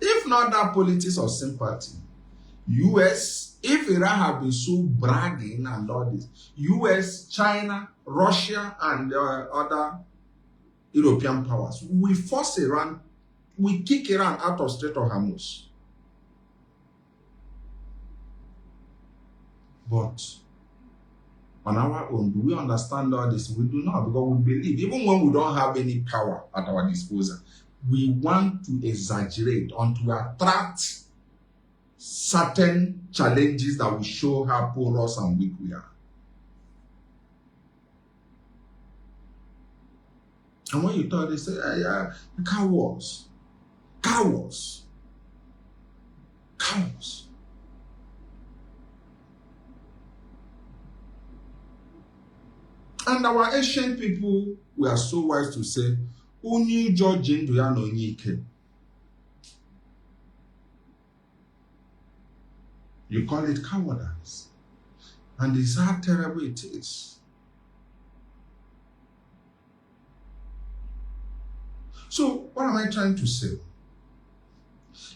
If not that politics of sympathy, US, if Iran had been so bragging and all this, US, China, Russia, and other European powers, we force Iran, we kick Iran out of Strait of Hormuz. But on our own, do we understand all this? We do not, because we believe, even when we don't have any power at our disposal, we want to exaggerate until we attract certain challenges that will show how porous and weak we are. And when you talk, they say, cowards. Cowards. Cowards. And our ancient people were so wise to say, Only judge into ya no nyike. You call it cowardice. And it's how terrible it is. So, what am I trying to say?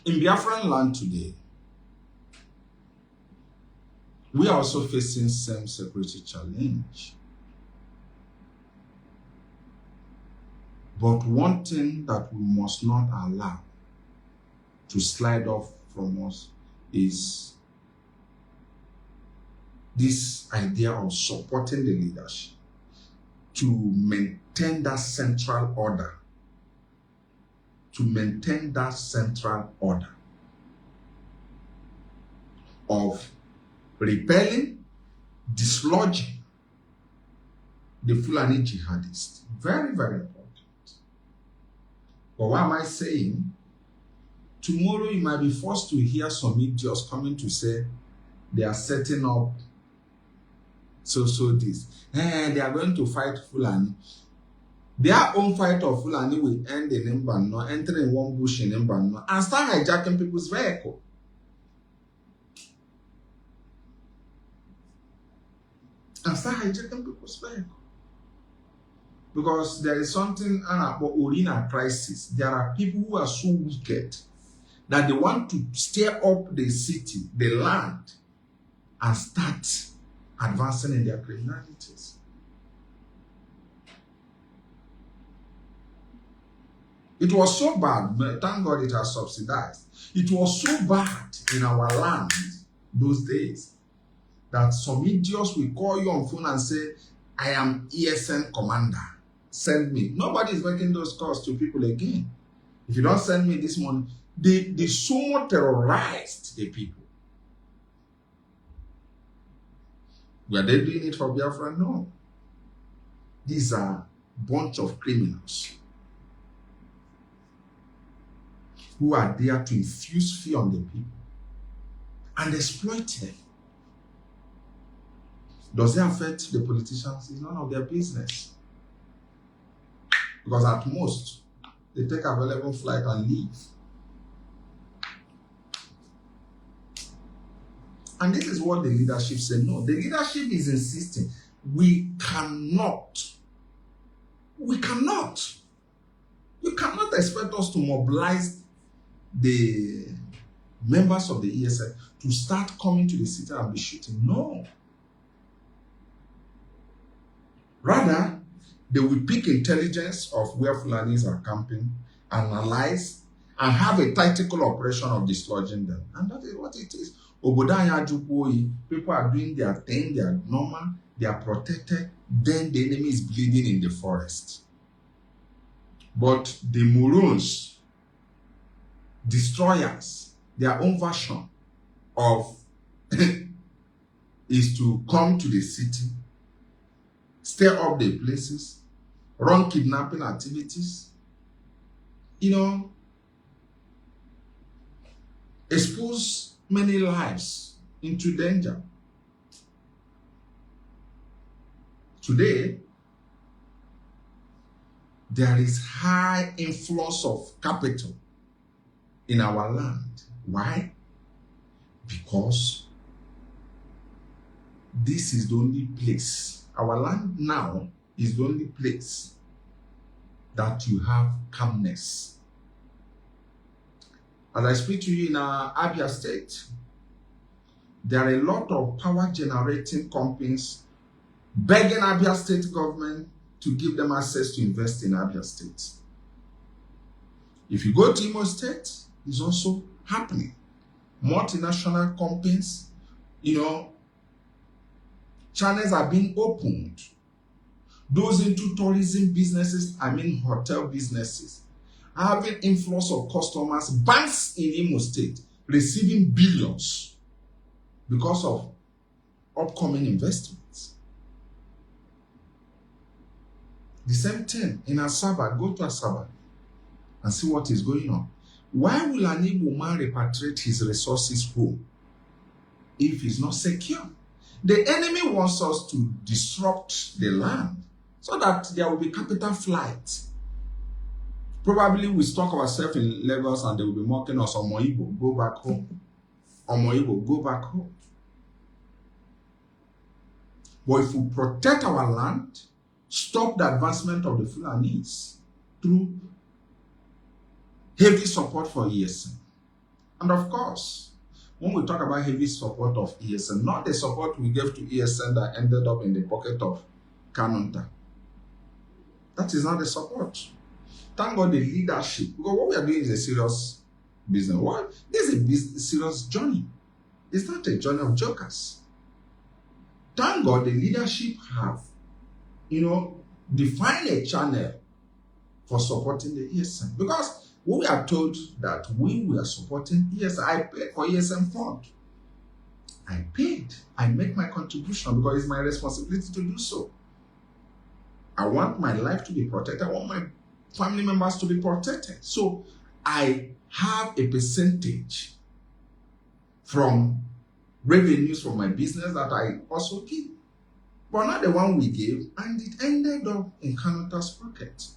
In Biafran land today, we are also facing same security challenge. But one thing that we must not allow to slide off from us is this idea of supporting the leadership to maintain that central order to maintain that central order of repelling, dislodging the Fulani jihadists. Very, very important. But what am I saying? Tomorrow you might be forced to hear some idiots coming to say they are setting up so this. They are going to fight Fulani. Their own fight of Fulani will end in Mbano, enter in one bush in Mbano, and start hijacking people's vehicle. Because there is something about Orina crisis. There are people who are so wicked that they want to stir up the city, the land, and start advancing in their criminalities. It was so bad, but thank God it has subsidized. It was so bad in our land those days that some idiots will call you on phone and say, I am ESN commander. Send me. Nobody is making those calls to people again. If you don't send me this money, they so terrorized the people. Were they doing it for Biafra? No. These are a bunch of criminals who are there to infuse fear on the people and exploit them. Does it affect the politicians? It's none of their business. Because at most, they take available flight and leave. And this is what the leadership said. No, the leadership is insisting. You cannot expect us to mobilize the members of the ESN to start coming to the city and be shooting. No. Rather, they will pick intelligence of where Fulanis are camping, analyze, and have a tactical operation of dislodging them. And that is what it is. People are doing their thing, they are normal, they are protected, then the enemy is bleeding in the forest. But the Maroons, destroyers, their own version of is to come to the city, stir up the places, run kidnapping activities, expose many lives into danger. Today, there is high influx of capital in our land. Why? Because this is the only place, our land now is the only place that you have calmness. As I speak to you in Abia State, there are a lot of power generating companies begging Abia State government to give them access to invest in Abia State. If you go to Imo State, it's also happening. Multinational companies, channels are being opened. Those into tourism businesses, hotel businesses, having influx of customers, banks in Imo State receiving billions because of upcoming investments. The same thing in Asaba. Go to Asaba and see what is going on. Why will an Igbo man repatriate his resources home if he's not secure? The enemy wants us to disrupt the land so that there will be capital flight. Probably we stock ourselves in Lagos and they will be mocking us. Omoibo, go back home. Omoibo, go back home. But if we protect our land, stop the advancement of the Fulanis through heavy support for ESN. And of course, when we talk about heavy support of ESN, not the support we gave to ESN that ended up in the pocket of Kanunta. That is not the support. Thank God the leadership, because what we are doing is a serious business. What? This is a serious journey. It's not a journey of jokers. Thank God the leadership have, defined a channel for supporting the ESN. Because We are told that we were supporting, yes, I paid for ESM fund. I paid. I make my contribution because it's my responsibility to do so. I want my life to be protected. I want my family members to be protected. So I have a percentage from revenues from my business that I also give. But not the one we gave, and it ended up in Kanu's pocket.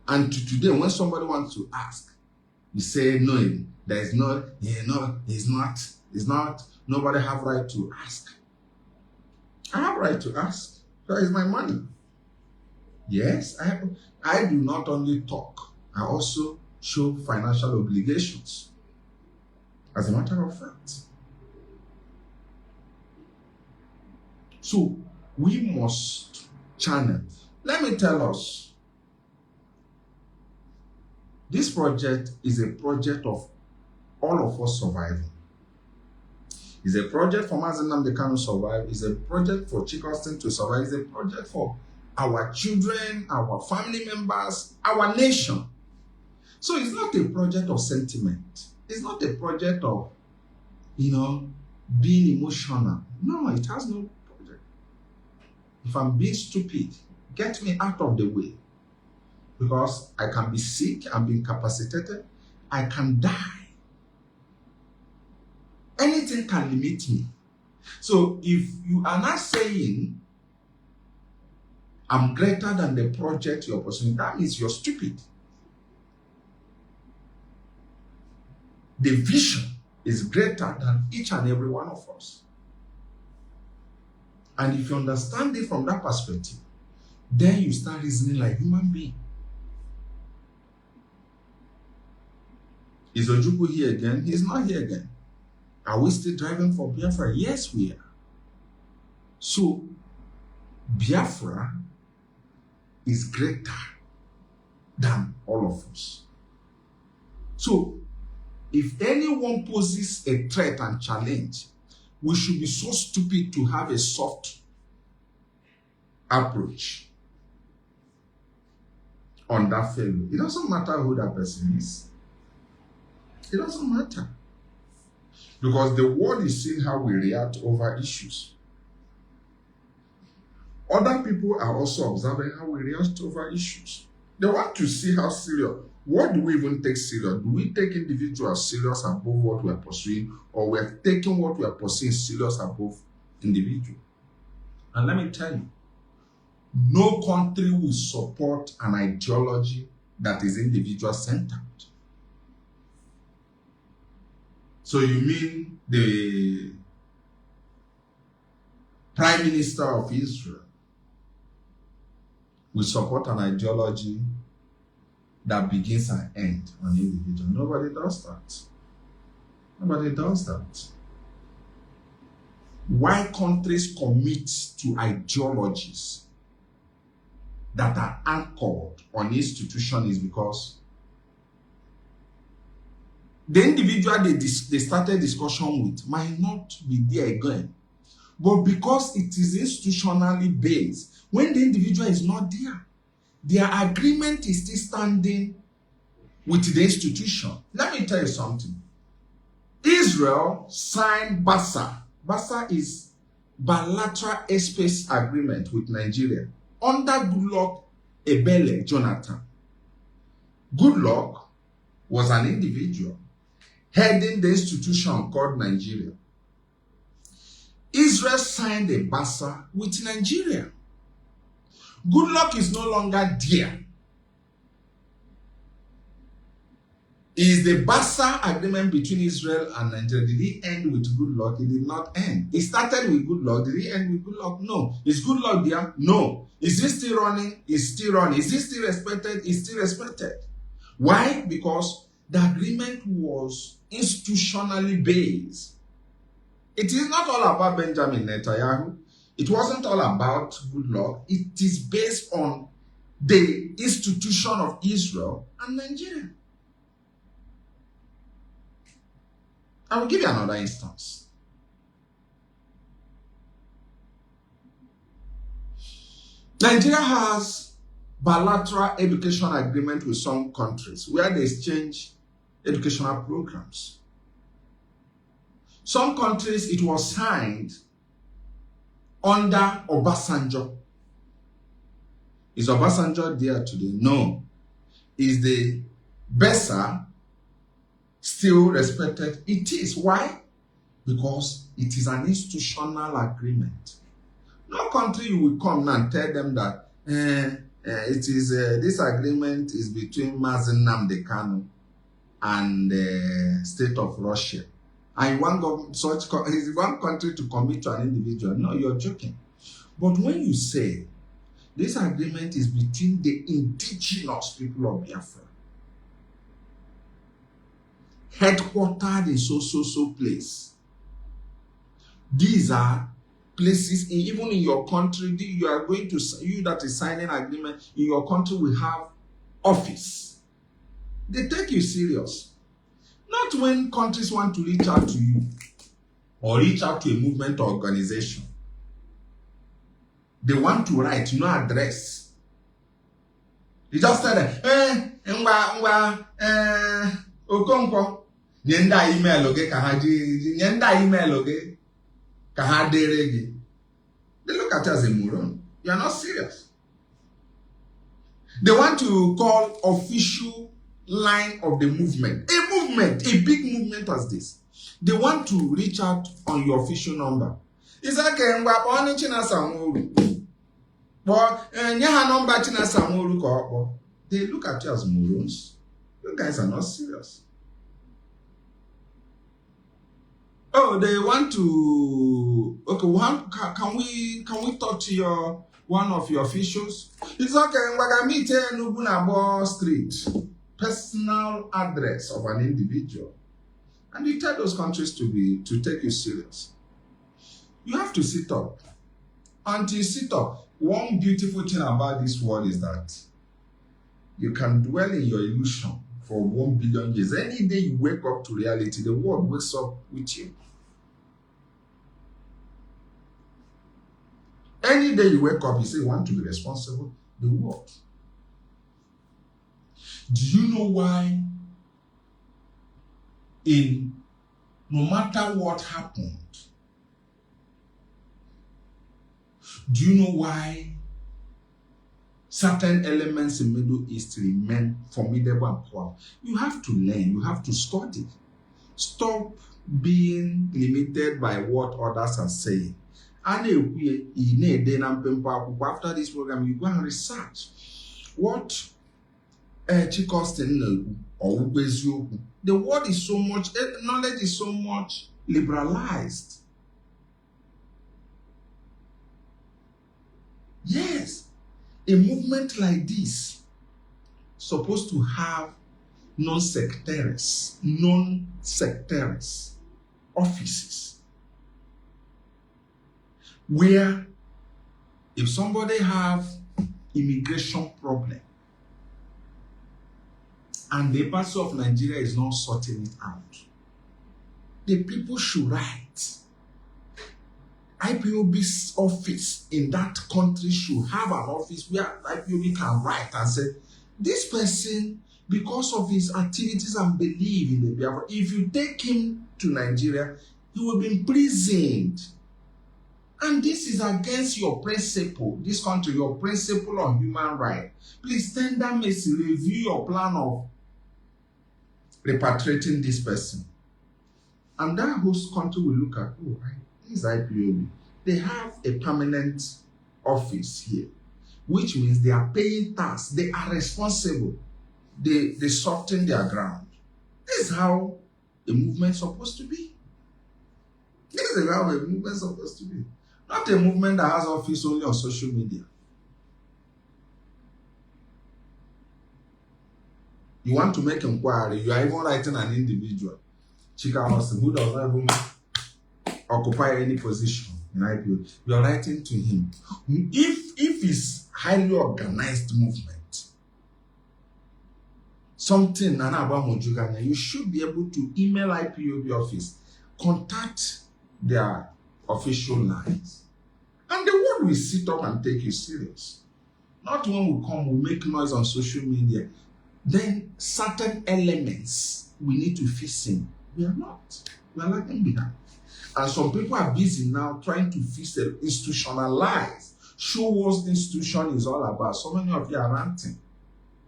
And today, when somebody wants to ask, you say, no, there is no, it's not, nobody have right to ask. I have right to ask. That is my money. Yes, I do not only talk, I also show financial obligations. As a matter of fact. So we must channel. Let me tell us, this project is a project of all of us surviving. It's a project for Mazi Nnamdi Kanu to survive. It's a project for Chika to survive. It's a project for our children, our family members, our nation. So it's not a project of sentiment. It's not a project of, being emotional. No, it has no project. If I'm being stupid, get me out of the way. Because I can be sick, I'm being incapacitated, I can die. Anything can limit me. So if you are not saying I'm greater than the project you're pursuing, that means you're stupid. The vision is greater than each and every one of us. And if you understand it from that perspective, then you start reasoning like human being. Is Ojukwu here again? He's not here again. Are we still driving for Biafra? Yes, we are. So, Biafra is greater than all of us. So, if anyone poses a threat and challenge, we should be so stupid to have a soft approach on that fellow. It doesn't matter who that person is. It doesn't matter. Because the world is seeing how we react over issues. Other people are also observing how we react over issues. They want to see how serious. What do we even take serious? Do we take individuals serious above what we are pursuing, or we are taking what we are pursuing serious above individual? And let me tell you, no country will support an ideology that is individual-centered. So you mean the Prime Minister of Israel will support an ideology that begins and ends on individual? Nobody does that. Nobody does that. Why countries commit to ideologies that are anchored on institution is because the individual they started discussion with might not be there again. But because it is institutionally based, when the individual is not there, their agreement is still standing with the institution. Let me tell you something. Israel signed BASA. BASA is bilateral airspace agreement with Nigeria under Goodluck Ebele Jonathan. Goodluck was an individual heading the institution called Nigeria. Israel signed a BASA with Nigeria. Goodluck is no longer there. Is the BASA agreement between Israel and Nigeria, did it end with Goodluck? It did not end. It started with Goodluck. Did it end with Goodluck? No. Is Goodluck there? No. Is it still running? It's still running. Is it still respected? It's still respected. Why? Because the agreement was institutionally based. It is not all about Benjamin Netanyahu. It wasn't all about Goodluck. It is based on the institution of Israel and Nigeria. I will give you another instance. Nigeria has bilateral education agreement with some countries where they exchange educational programs. Some countries, it was signed under Obasanjo. Is Obasanjo there today? No. Is the BESA still respected? It is. Why? Because it is an institutional agreement. No country you will come now and tell them that it is this agreement is between Mazi Nnamdi Kanu and the state of Russia. And one country to commit to an individual. No, you're joking. But when you say this agreement is between the indigenous people of Biafra, headquartered in so place, these are places even in your country. You are going to, you that is signing agreement in your country will have office. They take you serious. Not when countries want to reach out to you or reach out to a movement or organization. They want to write, no address. You just tell them, Okonkwo, nyenda email oge nyenda email oge kahaderegi. They look at you as a moron. You are not serious. They want to call official line of the movement. A big movement as this. They want to reach out on your official number. It's like they look at you as morons. You guys are not serious. Oh, they want to. Okay, can we talk to one of your officials? It's okay. We're meet in Ubunabo Street. Personal address of an individual, and you tell those countries to take you serious. You have to sit up. Until you sit up, one beautiful thing about this world is that you can dwell in your illusion for 1 billion years. Any day you wake up to reality, the world wakes up with you. Any day you wake up, you say you want to be responsible, the world. Do you know why no matter what happened, do you know why certain elements in Middle East remain formidable and powerful? You have to learn, you have to study. Stop being limited by what others are saying. And after this program, you go and research what Chika or the world is so much, knowledge is so much liberalized. Yes, a movement like this supposed to have non-sectarians offices where if somebody have immigration problem and the embassy of Nigeria is not sorting it out, the people should write. IPOB's office in that country should have an office where IPOB can write and say, this person, because of his activities and belief in the Biafra, if you take him to Nigeria, he will be imprisoned. And this is against your principle, this country, your principle on human rights. Please tender mercy, review your plan of repatriating this person. And that host country will look at, oh, right, this is IPOB. They have a permanent office here, which means they are paying tax. They are responsible. They soften their ground. This is how a movement is supposed to be. This is how a movement is supposed to be. Not a movement that has office only on social media. You want to make inquiry, you are even writing an individual. Chika Austin, who does not even occupy any position in IPO. You are writing to him. If it's highly organized movement, something you should be able to email IPOB office, contact their official lines, and the world will sit up and take you serious. Not when we come, we make noise on social media. Then certain elements we need to fix in. We are not. We are lagging behind. And some people are busy now trying to fix the institutionalize. Show what the institution is all about. So many of you are ranting.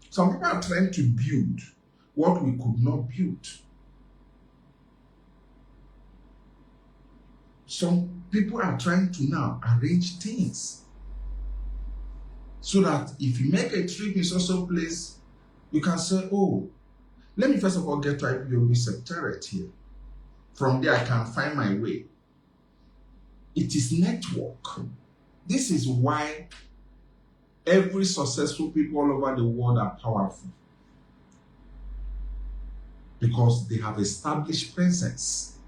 Some people are trying to build what we could not build. Some people are trying to now arrange things so that if you make a trip in social place, you can say, oh, let me first of all get to IPOB Secretariat here. From there, I can find my way. It is network. This is why every successful people all over the world are powerful. Because they have established presence.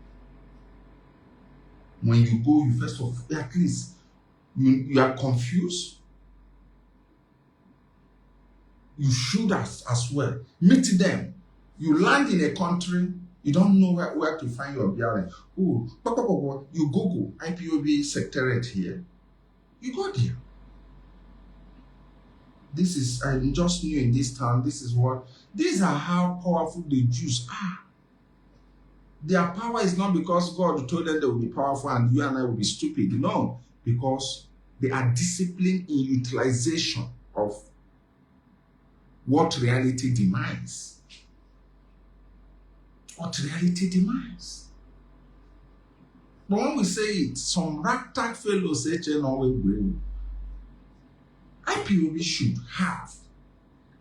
When you go, you first of all, at least, you are confused. You should as well. Meet them. You land in a country, you don't know where to find your bearing. Oh, you Google IPOB Secretariat here. You go there. This is, I'm just new in this town. These are how powerful the Jews are. Their power is not because God told them they will be powerful and you and I will be stupid. No, because they are disciplined in utilization of what reality demands. What reality demands. But when we say it, some ragtag fellows say, IPOB should have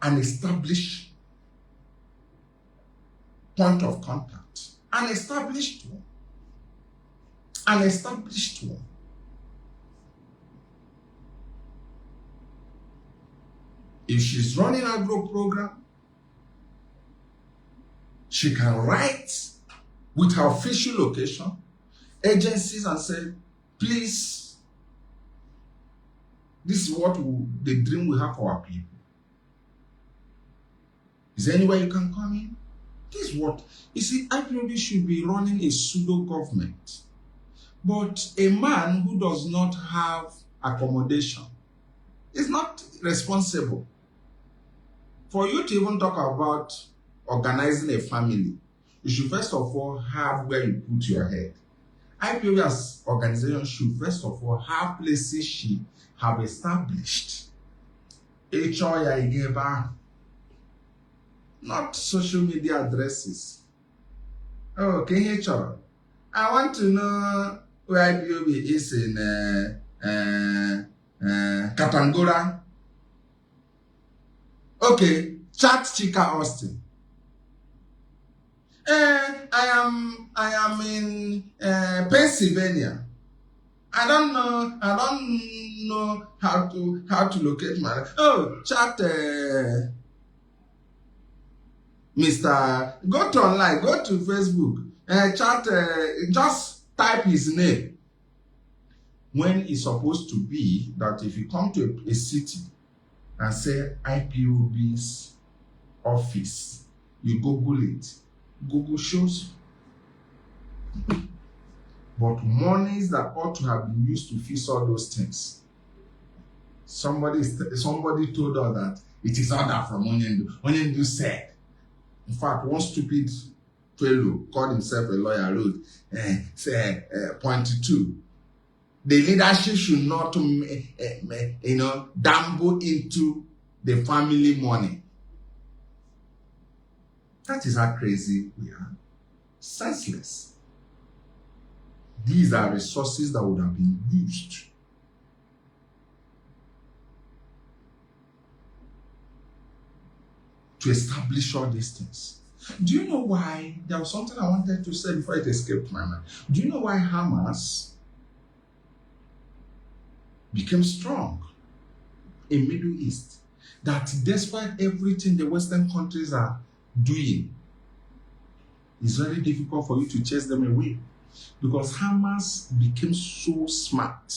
an established point of contact. An established one. An established one. If she's running an agro program, she can write with her official location, agencies, and say, please, this is what the dream we have for our people. Is there anywhere you can come in? This is what, you see, IPOB should be running a pseudo-government. But a man who does not have accommodation is not responsible. For you to even talk about organizing a family, you should first of all have where you put your head. IPOB as organization should first of all have places she have established. Not social media addresses. Oh, can you HR? I want to know where IPOB is in Katangura. Okay, chat Chika Austin. I am in Pennsylvania. I don't know how to locate my. Oh, chat Mr. Go to online, go to Facebook, chat. Just type his name. When it's supposed to be that if you come to a city and say IPOB's office, you Google it. Google shows you. But monies that ought to have been used to fix all those things. Somebody told us that it is order from Onyendu. Onyendu said, in fact, one stupid fellow called himself a lawyer wrote, point 2. The leadership should not, dabble into the family money. That is how crazy we are. Senseless. These are resources that would have been used to establish all these things. Do you know why? There was something I wanted to say before it escaped my mind. Do you know why Hamas became strong in Middle East? That despite everything the Western countries are doing, it's very difficult for you to chase them away. Because Hamas became so smart.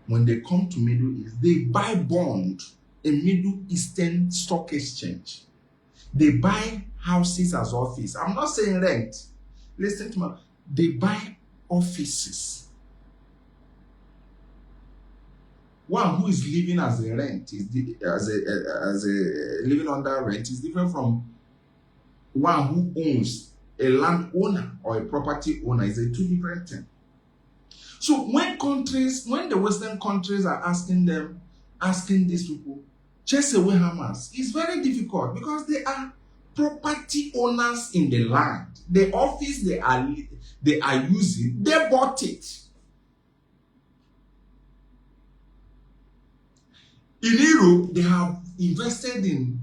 When they come to Middle East, they buy bond in Middle Eastern stock exchange. They buy houses as office. I'm not saying rent. Listen to me. They buy offices. One who is living as a rent as a living under rent is different from one who owns a landowner or a property owner. Is a two different thing. So when the Western countries are asking these people, chase away Hamas, it's very difficult because they are property owners in the land. The office they are using, they bought it. In Europe, they have invested in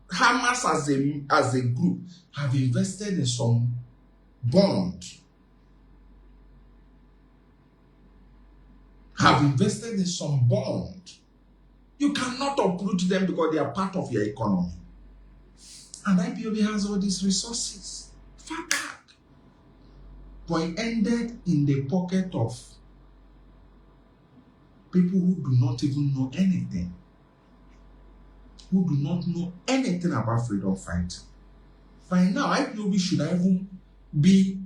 Hamas as a group, have invested in some bond. You cannot uproot them because they are part of your economy. And IPOB has all these resources. Far back. But it ended in the pocket of people who do not even know anything. Who do not know anything about freedom fighting. By now, IPOB should even be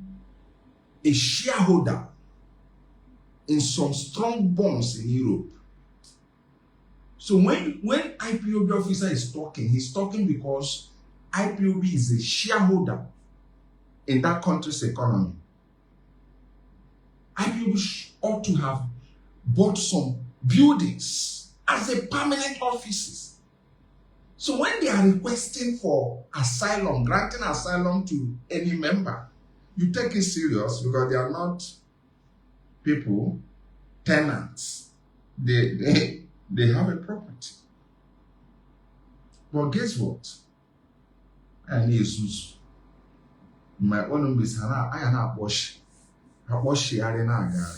a shareholder in some strong bonds in Europe. So when IPOB officer is talking, he's talking because IPOB is a shareholder in that country's economy. IPOB ought to have bought some buildings as a permanent offices. So when they are requesting for asylum, granting asylum to any member, you take it serious because they are not people, tenants. They have a property. But guess what? And Jesus, my own is I am not wash arena guy.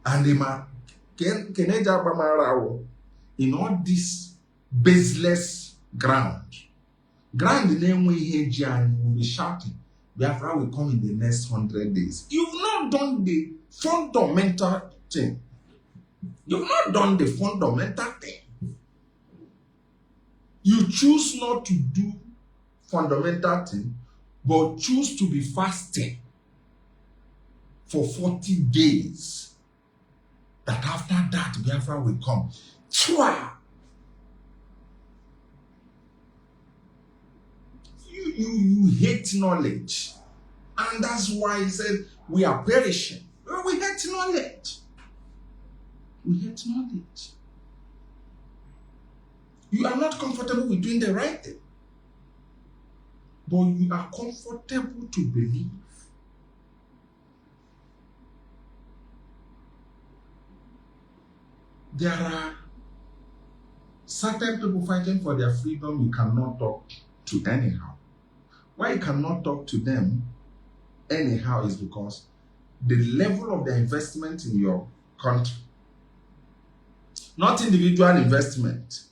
And they ma in all this baseless ground the name we hear and will be shouting, Biafra will come in the next 100 days. You've not done the fundamental thing. You choose not to do fundamental thing, but choose to be fasting for 40 days. That after that, Biafra will come. Chua! You hate knowledge. And that's why he said, we are perishing. We hate knowledge. You are not comfortable with doing the right thing. But you are comfortable to believe. There are certain people fighting for their freedom you cannot talk to anyhow. Why you cannot talk to them anyhow is because the level of their investment in your country, not individual investment.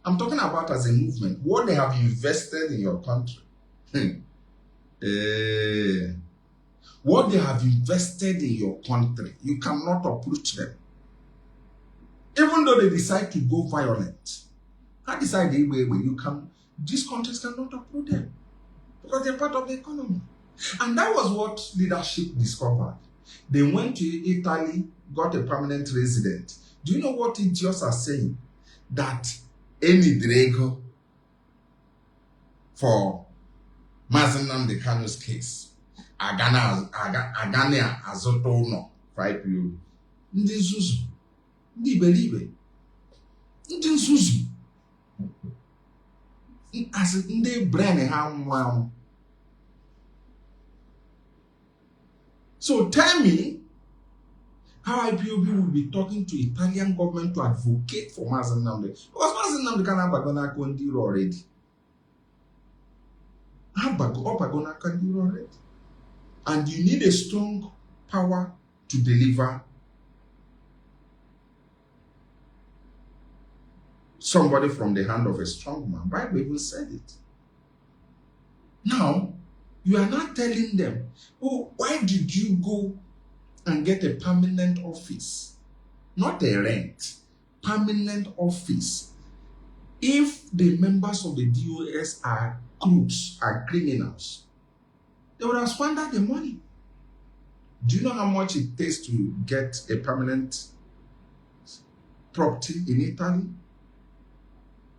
I'm talking about as a movement, what they have invested in your country. What they have invested in your country, you cannot approach them. Even though they decide to go violent, these countries cannot approach them because they're part of the economy. And that was what leadership discovered. They went to Italy, got a permanent resident. Do you know what idiots are saying? That any Drago for Mazi Nnamdi Kanu's case, Agana Azoto no for IPOB. Ndị nzuzu, ndị iberibe, ndị nzuzu, as ndị brain ha nwa. So tell me how IPOB will be talking to Italian government to advocate for Mazi Nnamdi. Because Mazi Nnamdi Kanu abagona kondiro already. Abagona kondiro already. And you need a strong power to deliver somebody from the hand of a strong man. Bible even said it. Now, you are not telling them, oh, why did you go and get a permanent office? Not a rent, permanent office. If the members of the DOS are crooks, are criminals, they would have squandered the money. Do you know how much it takes to get a permanent property in Italy?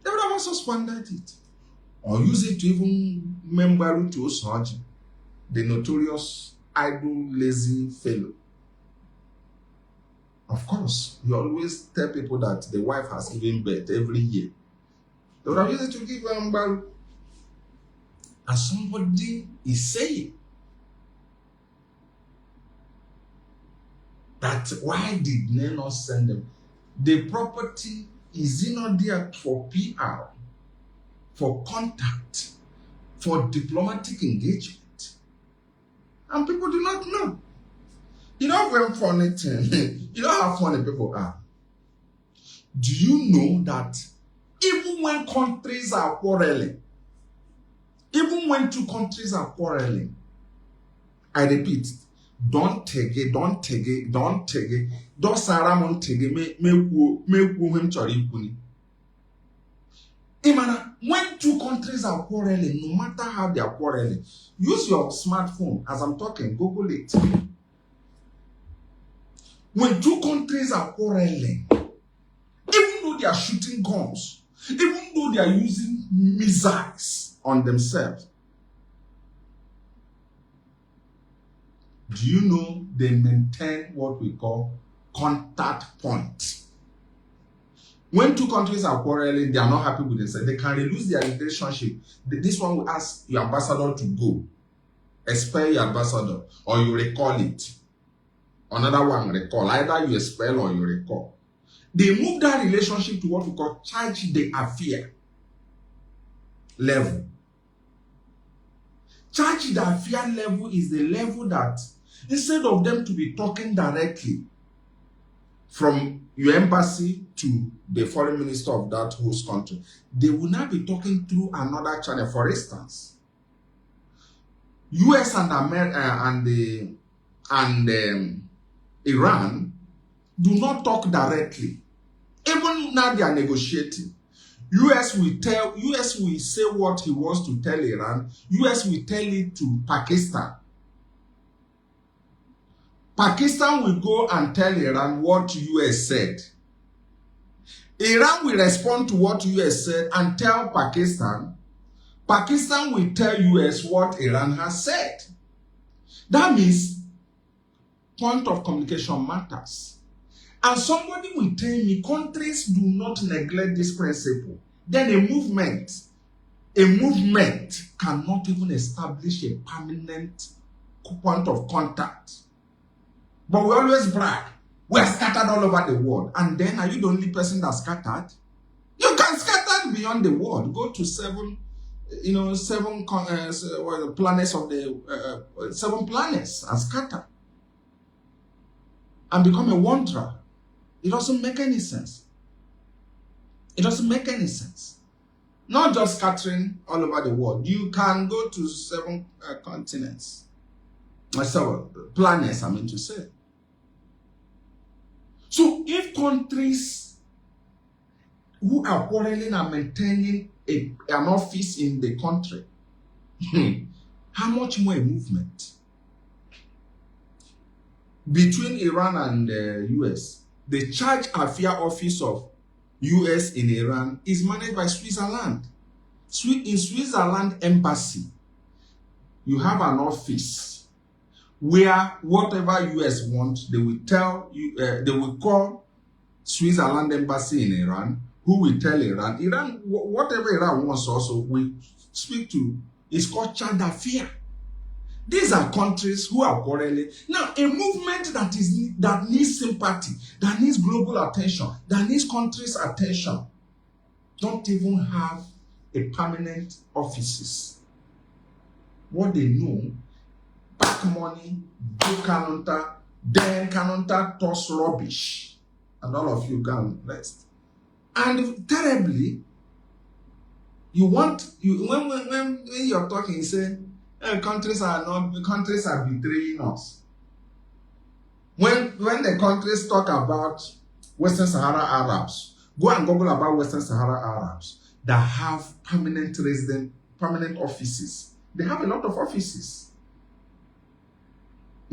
They would have also squandered it. Or use it to even member to Osaji, the notorious idle, lazy fellow. Of course, you always tell people that the wife has given birth every year. They would have used it to give member. And somebody is saying that why did they not send them? The property is not there for PR, for contact, for diplomatic engagement. And people do not know. You know when funny thing, you know how funny people are. Do you know that even when countries are quarreling, even when two countries are quarreling, I repeat, don't take it, don't Saramon tege me him chori kuni. Imana, when two countries are quarreling, no matter how they are quarreling, use your smartphone as I'm talking, Google it. When two countries are quarreling, even though they are shooting guns, even though they are using missiles on themselves, do you know they maintain what we call contact point? When two countries are quarreling, they are not happy with themselves. They can lose their relationship. This one will ask your ambassador to go, expel your ambassador, or you recall it. Another one recall. Either you expel or you recall. They move that relationship to what we call charge d'affaires level. Charge d'affaires level is the level that instead of them to be talking directly from your embassy to the foreign minister of that host country, they will now be talking through another channel. For instance, US and America and Iran do not talk directly. Even now they are negotiating. US will say what he wants to tell Iran. US will tell it to Pakistan. Pakistan will go and tell Iran what US said. Iran will respond to what US said and tell Pakistan. Pakistan will tell US what Iran has said. That means point of communication matters. And somebody will tell me countries do not neglect this principle. Then a movement cannot even establish a permanent point of contact. But we always brag. We are scattered all over the world. And then are you the only person that's scattered? You can scatter beyond the world. Go to seven planets of the 7 planets and scatter. And become a wanderer. It doesn't make any sense. It doesn't make any sense. Not just scattering all over the world. You can go to 7 continents. 7 planets, I mean to say. So if countries who are quarreling are maintaining an office in the country, how much more a movement? Between Iran and the US, the charge affair office of US in Iran is managed by Switzerland. In Switzerland embassy, you have an office where whatever US wants, they will tell you, they will call Switzerland embassy in Iran, who will tell Iran, whatever Iran wants also, we speak to, it's called charge d'affaires. These are countries who are quarreling. Now, a movement that needs sympathy, that needs global attention, that needs countries' attention, don't even have a permanent offices. What they know, back money, do counter, then counter toss rubbish, and all of you can rest. And terribly, when you're talking, you say, countries are betraying us. When the countries talk about Western Sahara Arabs, go and Google about Western Sahara Arabs that have permanent offices. They have a lot of offices.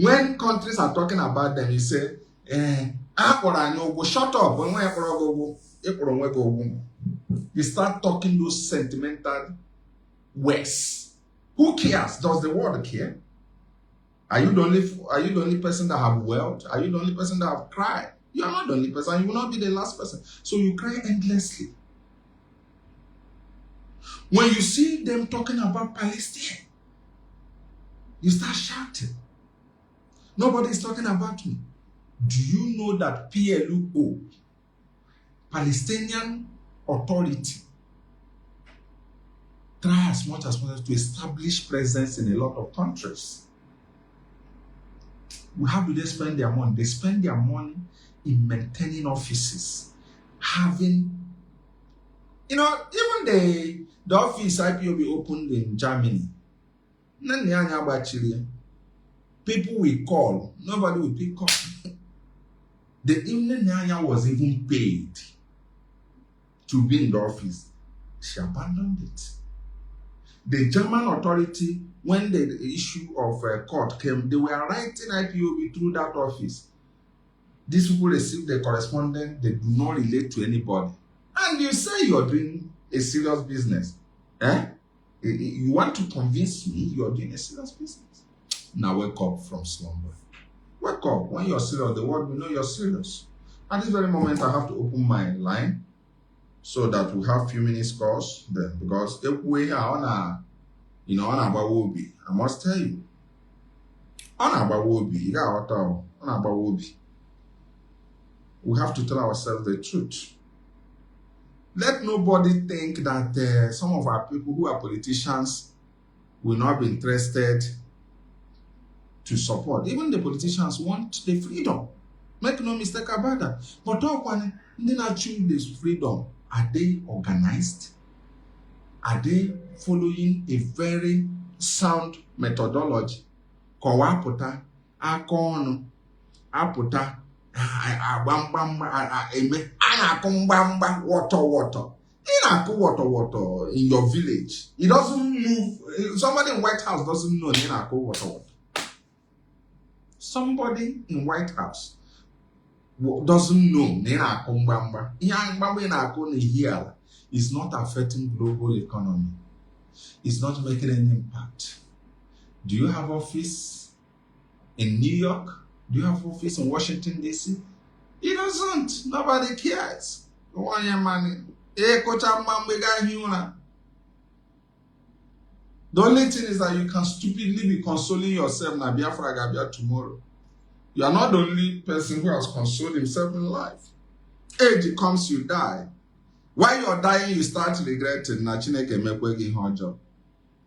When countries are talking about them, you say, shut up. You start talking those sentimental words. Who cares? Does the world care? Are you the only person that have wealth? Are you the only person that have cried? You are not the only person. You will not be the last person. So you cry endlessly. When you see them talking about Palestine, you start shouting. Nobody is talking about me. Do you know that PLO, Palestinian Authority, try as much as possible to establish presence in a lot of countries? How do they spend their money? They spend their money in maintaining offices, having, even the office IPOB opened in Germany. People will call, nobody will pick up. The evening Nyanya was even paid to be in the office. She abandoned it. The German authority, when the issue of court came, they were writing IPOB through that office. These people receive the correspondence, they do not relate to anybody. And you say you're doing a serious business. You want to convince me you're doing a serious business? Now wake up from slumber. Wake up. When you're serious, the world will know you're serious. At this very moment, I have to open my line so that we have few minutes calls then, because if we are on a, on about Wobi, I must tell you, on about Wobi, you got on about Wobi. We have to tell ourselves the truth. Let nobody think that some of our people who are politicians will not be interested to support. Even the politicians want the freedom. Make no mistake about that. But when they not choose this freedom, are they organized? Are they following a very sound methodology? Kawaputa, akonu, aputa, water in your village. It doesn't move. Somebody in White House doesn't know water. Somebody in White House doesn't know is not affecting global economy. It's not making any impact. Do you have office in New York? Do you have office in Washington, D.C.? It doesn't. Nobody cares. The only thing is that you can stupidly be consoling yourself na Biafra Gabia tomorrow. You are not the only person who has consoled himself in life. Age comes, you die. While you're dying, you start regretting.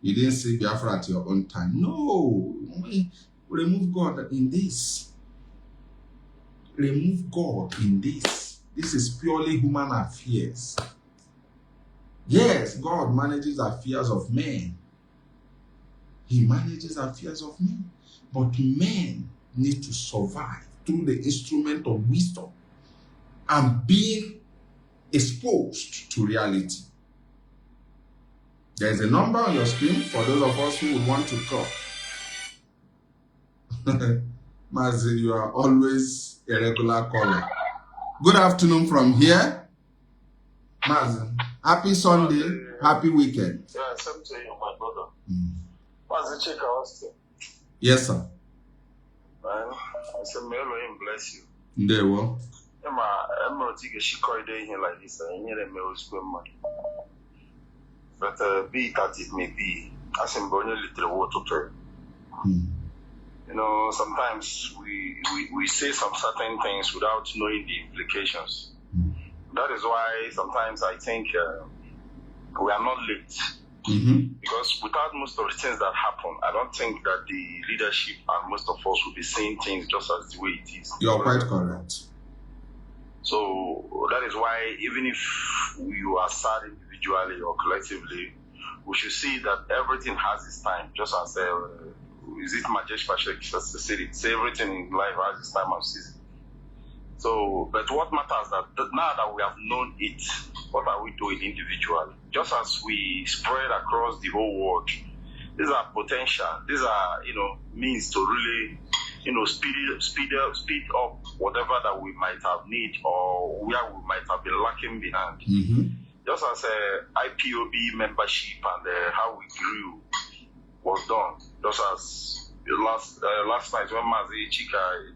You didn't see Biafra at your own time. No. Remove God in this. Remove God in this. This is purely human affairs. Yes, God manages affairs of men. He manages affairs of men. But men need to survive through the instrument of wisdom and being exposed to reality. There is a number on your screen for those of us who would want to call. Mazi, you are always a regular caller. Good afternoon from here. Mazi, happy Sunday, happy weekend. Yeah, same to you, my brother. Mazi Chika Austin. Yes, sir. Man, I say, may Elohim bless you. There will. I'm not taking a shikoy day here like this. I need a mail square money. But be it as it may be, as in going a little water. Sometimes we say some certain things without knowing the implications. That is why sometimes I think we are not late. Because without most of the things that happen, I don't think that the leadership and most of us will be seeing things just as the way it is. You are quite correct. So that is why even if you are sad individually or collectively, we should see that everything has its time. Just as is it Majesh Pashek said it? Say everything in life has its time and season. So, but what matters that now that we have known it, what are we doing individually? Just as we spread across the whole world, these are potential. These are means to really speed up whatever that we might have need or where we might have been lacking behind. Just as IPOB membership and how we grew was done. Just as last night when Mazi Chika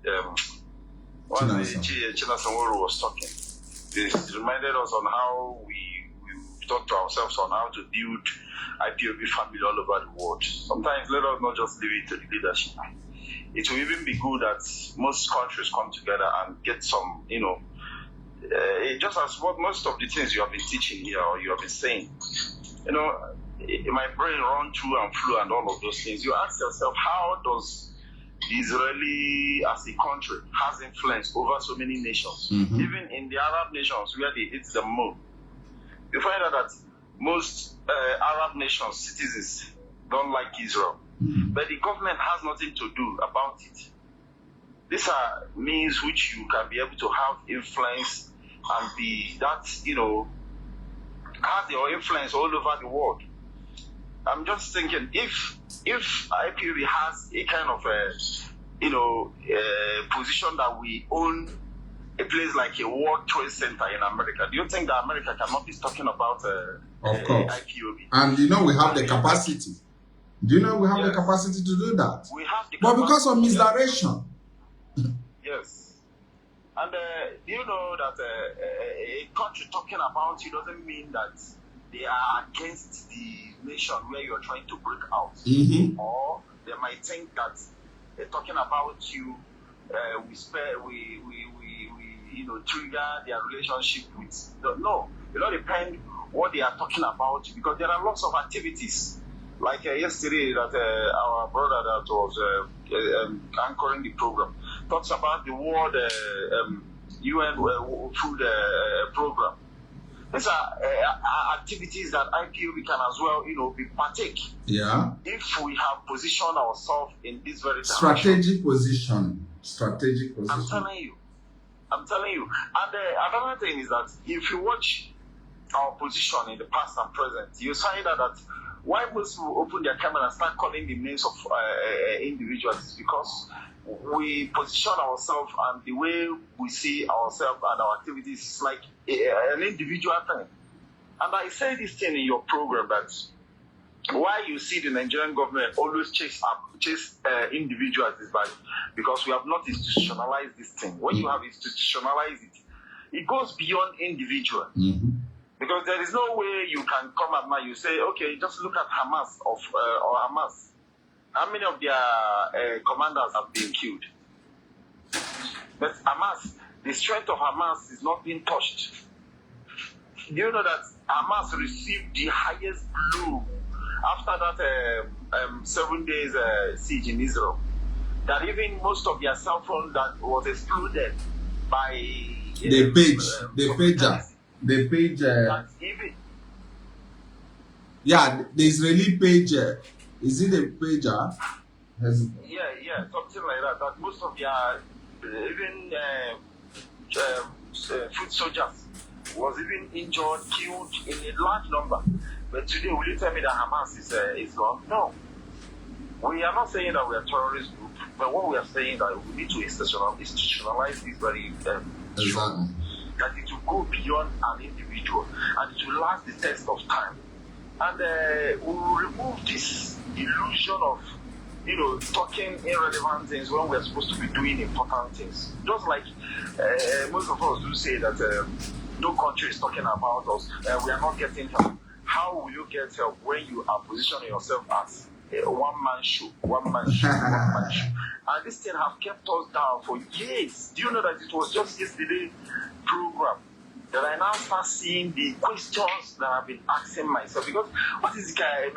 Chinasanworo was talking, this reminded us on how we talk to ourselves on how to build IPOB family all over the world. Sometimes let us not just leave it to the leadership. It will even be good that most countries come together and get some, just as what most of the things you have been teaching here or you have been saying, my brain run through and through and all of those things. You ask yourself, how does Israeli as a country has influence over so many nations, even in the Arab nations where they hit the most? You find out that most Arab nations, citizens, don't like Israel. But the government has nothing to do about it. These are means which you can be able to have influence and be that, have your influence all over the world. I'm just thinking if IPOB has a kind of position that we own a place like a World Trade Center in America, do you think that America cannot be talking about of course. IPOB? And we have the capacity. Do you know we have the capacity to do that? We have the but capacity. Because of misdirection. Yes. And do you know that a country talking about you doesn't mean that they are against the nation where you're trying to break out? Or they might think that talking about you, we trigger their relationship with. No, it all depends what they are talking about, because there are lots of activities. Like yesterday, that our brother that was anchoring the program talks about the World UN Food Program. These are activities that IPOB can as well, be partake. Yeah. If we have positioned ourselves in this very strategic position. I'm telling you. And another thing is that if you watch our position in the past and present, you find that why most people open their camera and start calling the names of individuals is because we position ourselves, and the way we see ourselves and our activities is like an individual thing. And I say this thing in your program that why you see the Nigerian government always chase individuals is because we have not institutionalized this thing. When you have institutionalized it, it goes beyond individual. Because there is no way you can come up now, you say, okay, just look at Hamas or Hamas. How many of their commanders have been killed? But Hamas, the strength of Hamas is not being touched. Do you know that Hamas received the highest blow after that 7 days siege in Israel? That even most of their cell phone that was exploded by the pager. The page, the Israeli page, is it a pager? Yeah, something like that. That most of their even foot soldiers was even injured, killed in a large number. But today, will you tell me that Hamas is gone? No. We are not saying that we are a terrorist group, but what we are saying is that we need to institutionalize this very exactly. That it will go beyond an individual and it will last the test of time. And we will remove this illusion of, talking irrelevant things when we're supposed to be doing important things. Just like most of us do say that no country is talking about us, we are not getting help. How will you get help when you are positioning yourself as a one-man show? And this thing has kept us down for years. Do you know that it was just yesterday program that I now start seeing the questions that I've been asking myself? Because what is the guy?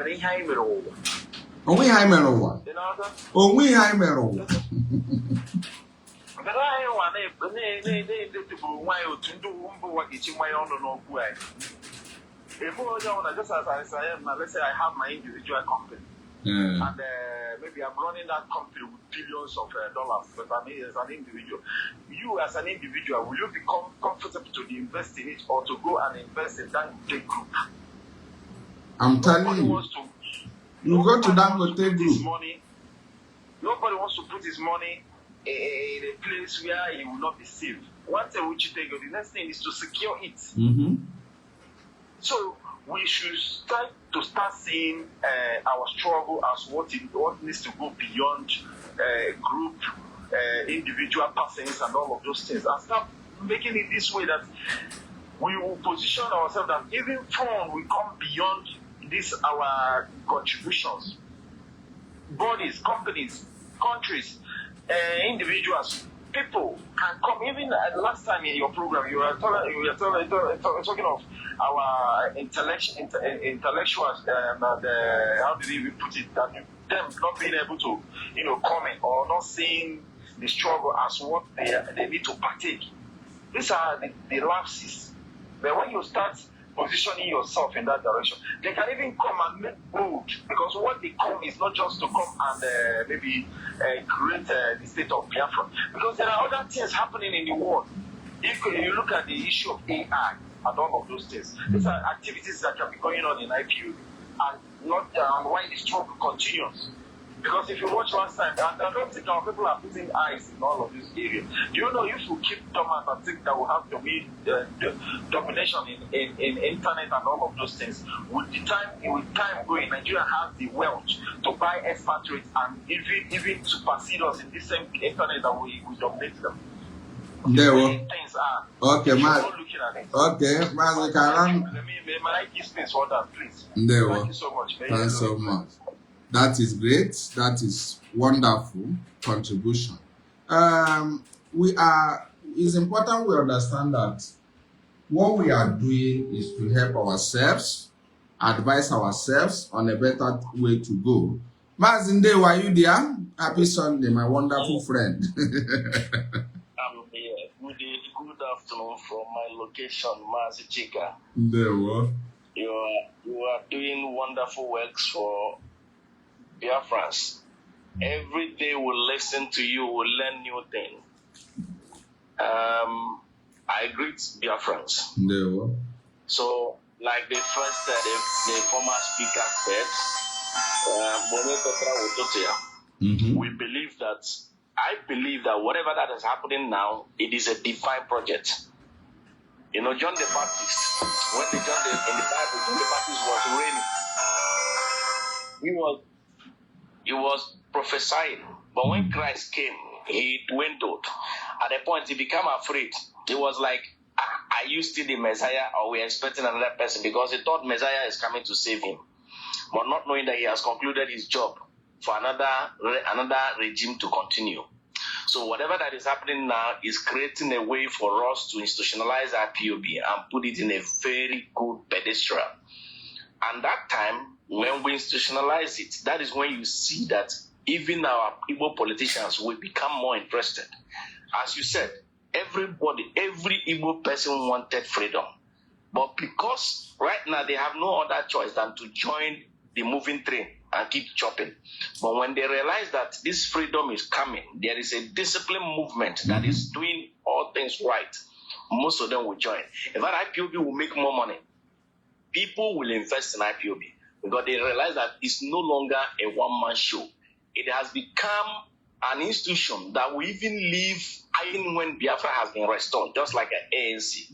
Just as I am now, let's say I have my individual company. And maybe I'm running that company with billions of dollars, but I mean, as an individual, you as an individual, will you become comfortable to invest in it or to go and invest in that big group? I'm telling you, you go to that group. Nobody wants to put his money in a place where he will not be safe. Once a witch take, the next thing is to secure it. So we should start seeing our struggle as what needs to go beyond group, individual persons, and all of those things, and start making it this way that we will position ourselves that even fun will come beyond this our contributions. Bodies, companies, countries, individuals, people can come. Even last time in your program, you were talking of our intellectuals. How did you put it? That them not being able to, comment or not seeing the struggle as what they need to partake. These are the lapses. But when you start positioning yourself in that direction, they can even come and make bold, because what they come is not just to come and maybe create the state of Biafra, because there are other things happening in the world. If you look at the issue of AI and all of those things, these are activities that can be going on in IPU, and not why the struggle continues. Because if you watch last time, and I don't think our people are putting eyes in all of these areas. Do you know if you keep dormant and think that we have to be domination in internet and all of those things, with time going, Nigeria has the wealth to buy expatriates and even supersede us in this same internet that we dominate them. There were. Things are. Okay, man. Okay, Mazi Nnamdi. May I give space for that, please? There were. Thank you so much. Thanks so much. That is great. That is wonderful contribution. It's important we understand that what we are doing is to help ourselves, advise ourselves on a better way to go. Mazi Nnamdi, were you there? Happy Sunday, my wonderful friend. I'm here. Good afternoon from my location, Mazi Chika. There were. You are doing wonderful works for Biafrans. Every day we listen to you, we learn new things. I greet Biafrans. No. So, like the first, the former speaker said, we believe that, I believe that whatever that is happening now, it is a divine project. You know, John the Baptist, when in the Bible, John the Baptist was reigning. He was prophesying, but when Christ came, he dwindled. At a point, he became afraid. He was like, are you still the Messiah, or we are expecting another person? Because he thought Messiah is coming to save him, but not knowing that he has concluded his job for another regime to continue. So whatever that is happening now is creating a way for us to institutionalize our POB and put it in a very good pedestal. And that time, when we institutionalize it, that is when you see that even our Igbo politicians will become more interested. As you said, every Igbo person wanted freedom. But because right now they have no other choice than to join the moving train and keep chopping. But when they realize that this freedom is coming, there is a disciplined movement that is doing all things right, most of them will join. In fact, IPOB will make more money. People will invest in IPOB because they realize that it's no longer a one-man show. It has become an institution that will even live even when Biafra has been restored, just like an ANC.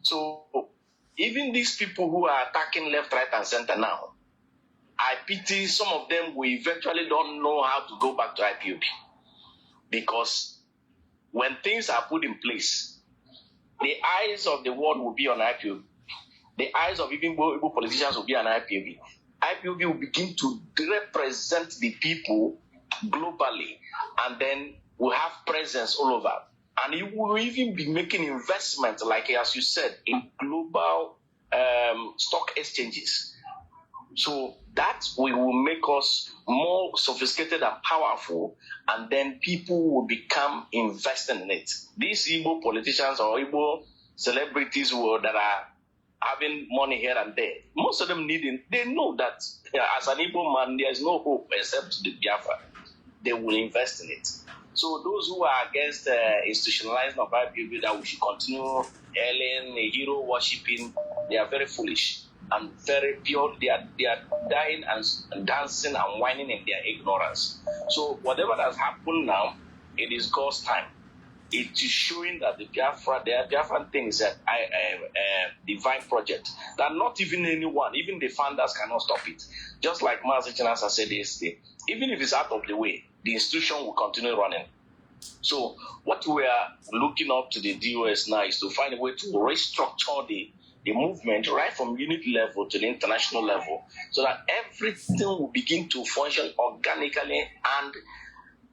So even these people who are attacking left, right, and center now, I pity some of them who eventually don't know how to go back to IPOB. Because when things are put in place, the eyes of the world will be on IPOB. The eyes of even Igbo politicians will be on IPOB. IPOB will begin to represent the people globally, and then we'll have presence all over. And it will even be making investments, like as you said, in global stock exchanges. So that will make us more sophisticated and powerful, and then people will become invested in it. These Igbo politicians or Igbo celebrities that are having money here and there, most of them they know that as an Igbo man, there is no hope except the Biafra. They will invest in it. So those who are against institutionalizing of IPOB, that we should continue hailing, hero worshipping, they are very foolish and very pure. They are dying and dancing and whining in their ignorance. So whatever has happened now it is God's time. It is showing that the Biafran thing is a divine project that not even anyone, even the founders, cannot stop it. Just like Mazi Nnamdi said yesterday, even if it's out of the way, the institution will continue running. So what we are looking up to the DOS now is to find a way to restructure the movement right from unit level to the international level, so that everything will begin to function organically and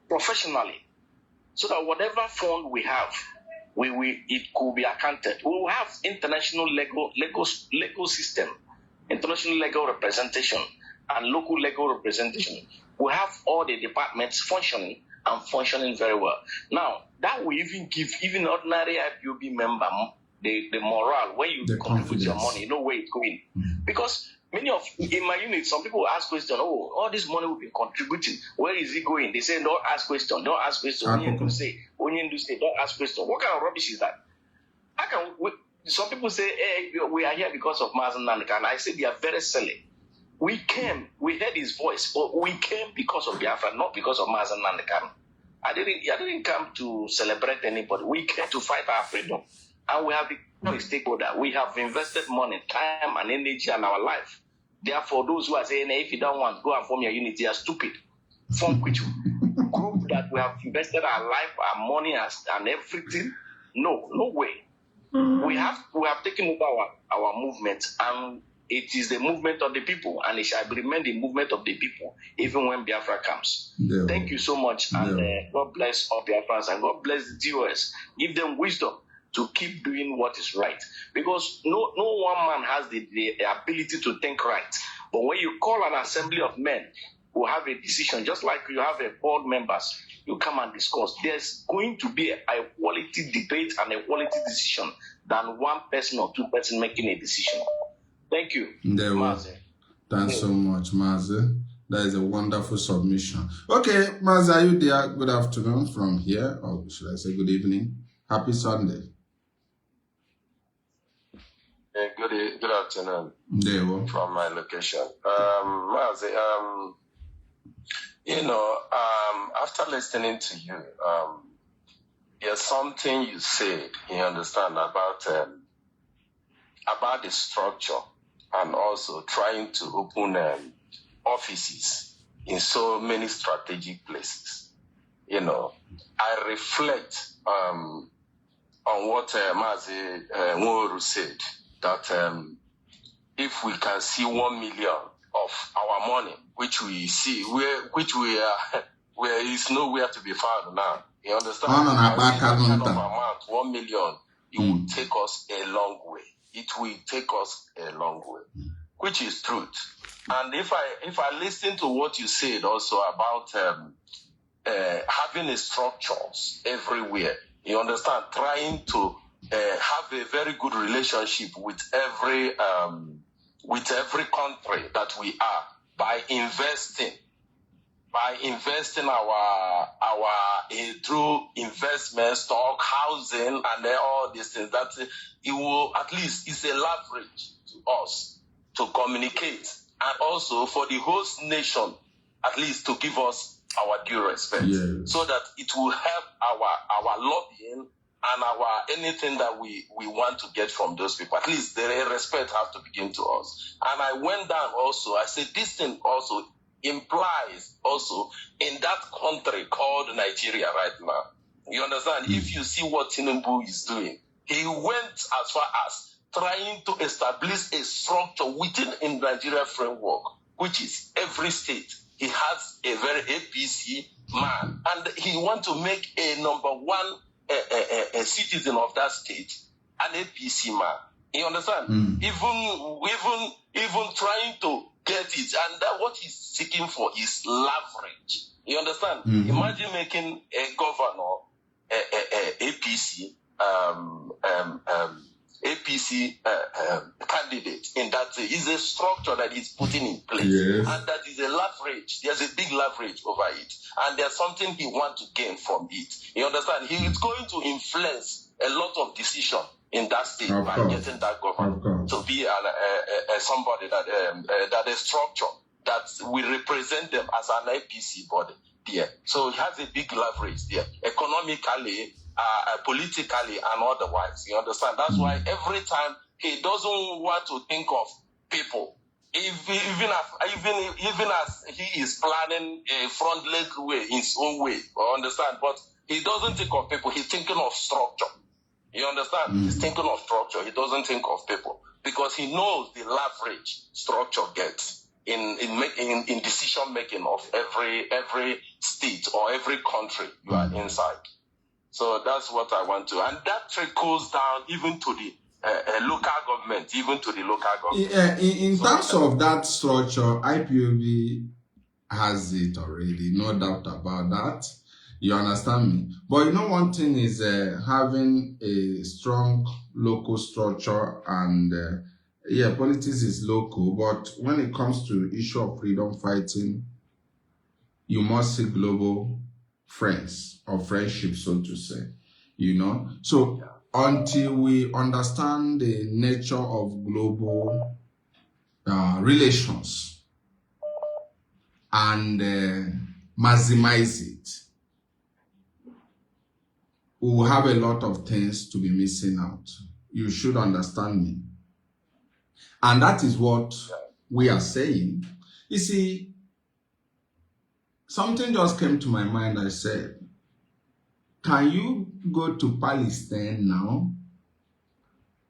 professionally. So that whatever fund we have, it could be accounted. We will have international legal system, international legal representation, and local legal representation. We have all the departments functioning and functioning very well. Now, that will even give even ordinary IPOB member the morale when you contribute your money, you know where it's going. Because many of in my unit, some people ask questions, oh, all this money will be contributing. Where is it going? They say, don't ask questions, don't ask questions. When you say, don't ask questions. What kind of rubbish is that? Some people say, hey, we are here because of Mazi Nnamdi Kanu. I say they are very silly. We heard his voice, but we came because of Biafra, not because of Mazi Nnamdi Kanu. I didn't come to celebrate anybody. We came to fight our freedom. And we have become a stakeholder. We have invested money, time, and energy in our life. Therefore, those who are saying, hey, if you don't want, go and form your unity, are stupid. Form which group that we have invested our life, our money, and everything. No way. We have taken over our movement, and it is the movement of the people, and it shall remain the movement of the people, even when Biafra comes. Yeah. Thank you so much, and God bless all Biafrans, and God bless the DOS. Give them wisdom to keep doing what is right, because no one man has the ability to think right. But when you call an assembly of men who have a decision, just like you have a board members, you come and discuss. There's going to be a quality debate and a quality decision than one person or two persons making a decision. Thank you, Mazi. Thanks so much, Mazi. That is a wonderful submission. Okay, Mazi, are you there? Good afternoon from here, or should I say good evening? Happy Sunday. Good afternoon from my location. Mazi, after listening to you, there's something you said, you understand, about the structure and also trying to open offices in so many strategic places. I reflect on what Mazi Nworu said, that if we can see 1 million of our money, which we see, where is nowhere to be found now. You understand? That kind of amount, 1 million, it will take us a long way. It will take us a long way, which is truth. And if I listen to what you said also about having a structures everywhere, you understand, trying to have a very good relationship with every country that we are by investing our through investment, stock, housing, and all these things. That it will at least it's a leverage to us to communicate, and also for the host nation at least to give us our due respect, so that it will help our lobbying and our anything that we want to get from those people. At least the respect has to begin to us. And I went down also, I said this thing also implies also in that country called Nigeria right now. You understand? If you see what Tinubu is doing, he went as far as trying to establish a structure within a Nigeria framework, which is every state. He has a very APC man, and he wants to make a number one a citizen of that state, an APC man. You understand? Even trying to get it, and that what he's seeking for is leverage. You understand? Imagine making a governor, APC candidate in that is a structure that is putting in place, and that is a leverage. There's a big leverage over it, and there's something he wants to gain from it. You understand? He is going to influence a lot of decision in that state by getting that governor to be somebody that a structure that will represent them as an APC body. there. So he has a big leverage there, economically, politically, and otherwise. You understand? That's why every time he doesn't want to think of people. Even as he is planning a front leg way in his own way, understand? But he doesn't think of people. He's thinking of structure. You understand? He's thinking of structure. He doesn't think of people because he knows the leverage structure gets in decision making of every state or every country you are inside. So that's what I want to, and that trickles down even to the local government, Yeah, in terms of that structure, IPOB has it already, no doubt about that. You understand me? But you know, one thing is having a strong local structure, and yeah, politics is local, but when it comes to issue of freedom fighting, you must see global friends or friendship, so to say, you know. So until we understand the nature of global relations and maximize it, we will have a lot of things to be missing out. You should understand me. And that is what we are saying. You see, something just came to my mind. I said, can you go to Palestine now,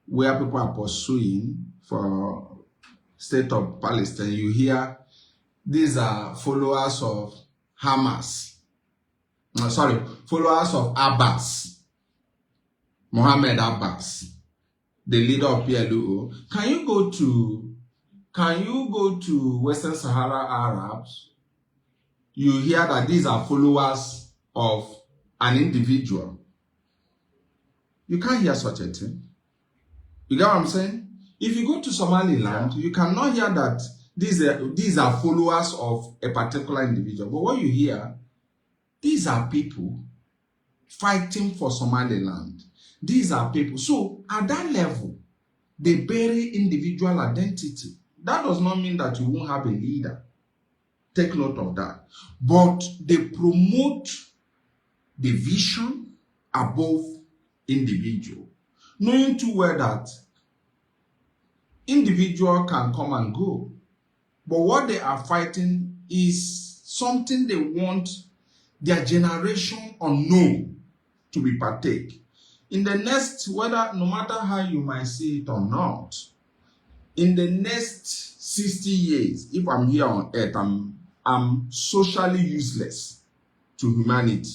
where people are pursuing for state of Palestine? You hear these are followers of Hamas. Followers of Abbas, Mohammed Abbas, the leader of PLO. Can you go to Western Sahara Arabs? You hear that these are followers of an individual. You can't hear such a thing. You get what I'm saying? If you go to Somaliland, you cannot hear that these are followers of a particular individual. But what you hear, these are people fighting for Somaliland. These are people. So at that level, they bury individual identity. That does not mean that you won't have a leader. Take note of that. But they promote the vision above individual, knowing too well that individual can come and go. But what they are fighting is something they want their generation unknown to be partake. In the next, whether no matter how you might see it or not, in the next 60 years, if I'm here on earth, I'm socially useless to humanity.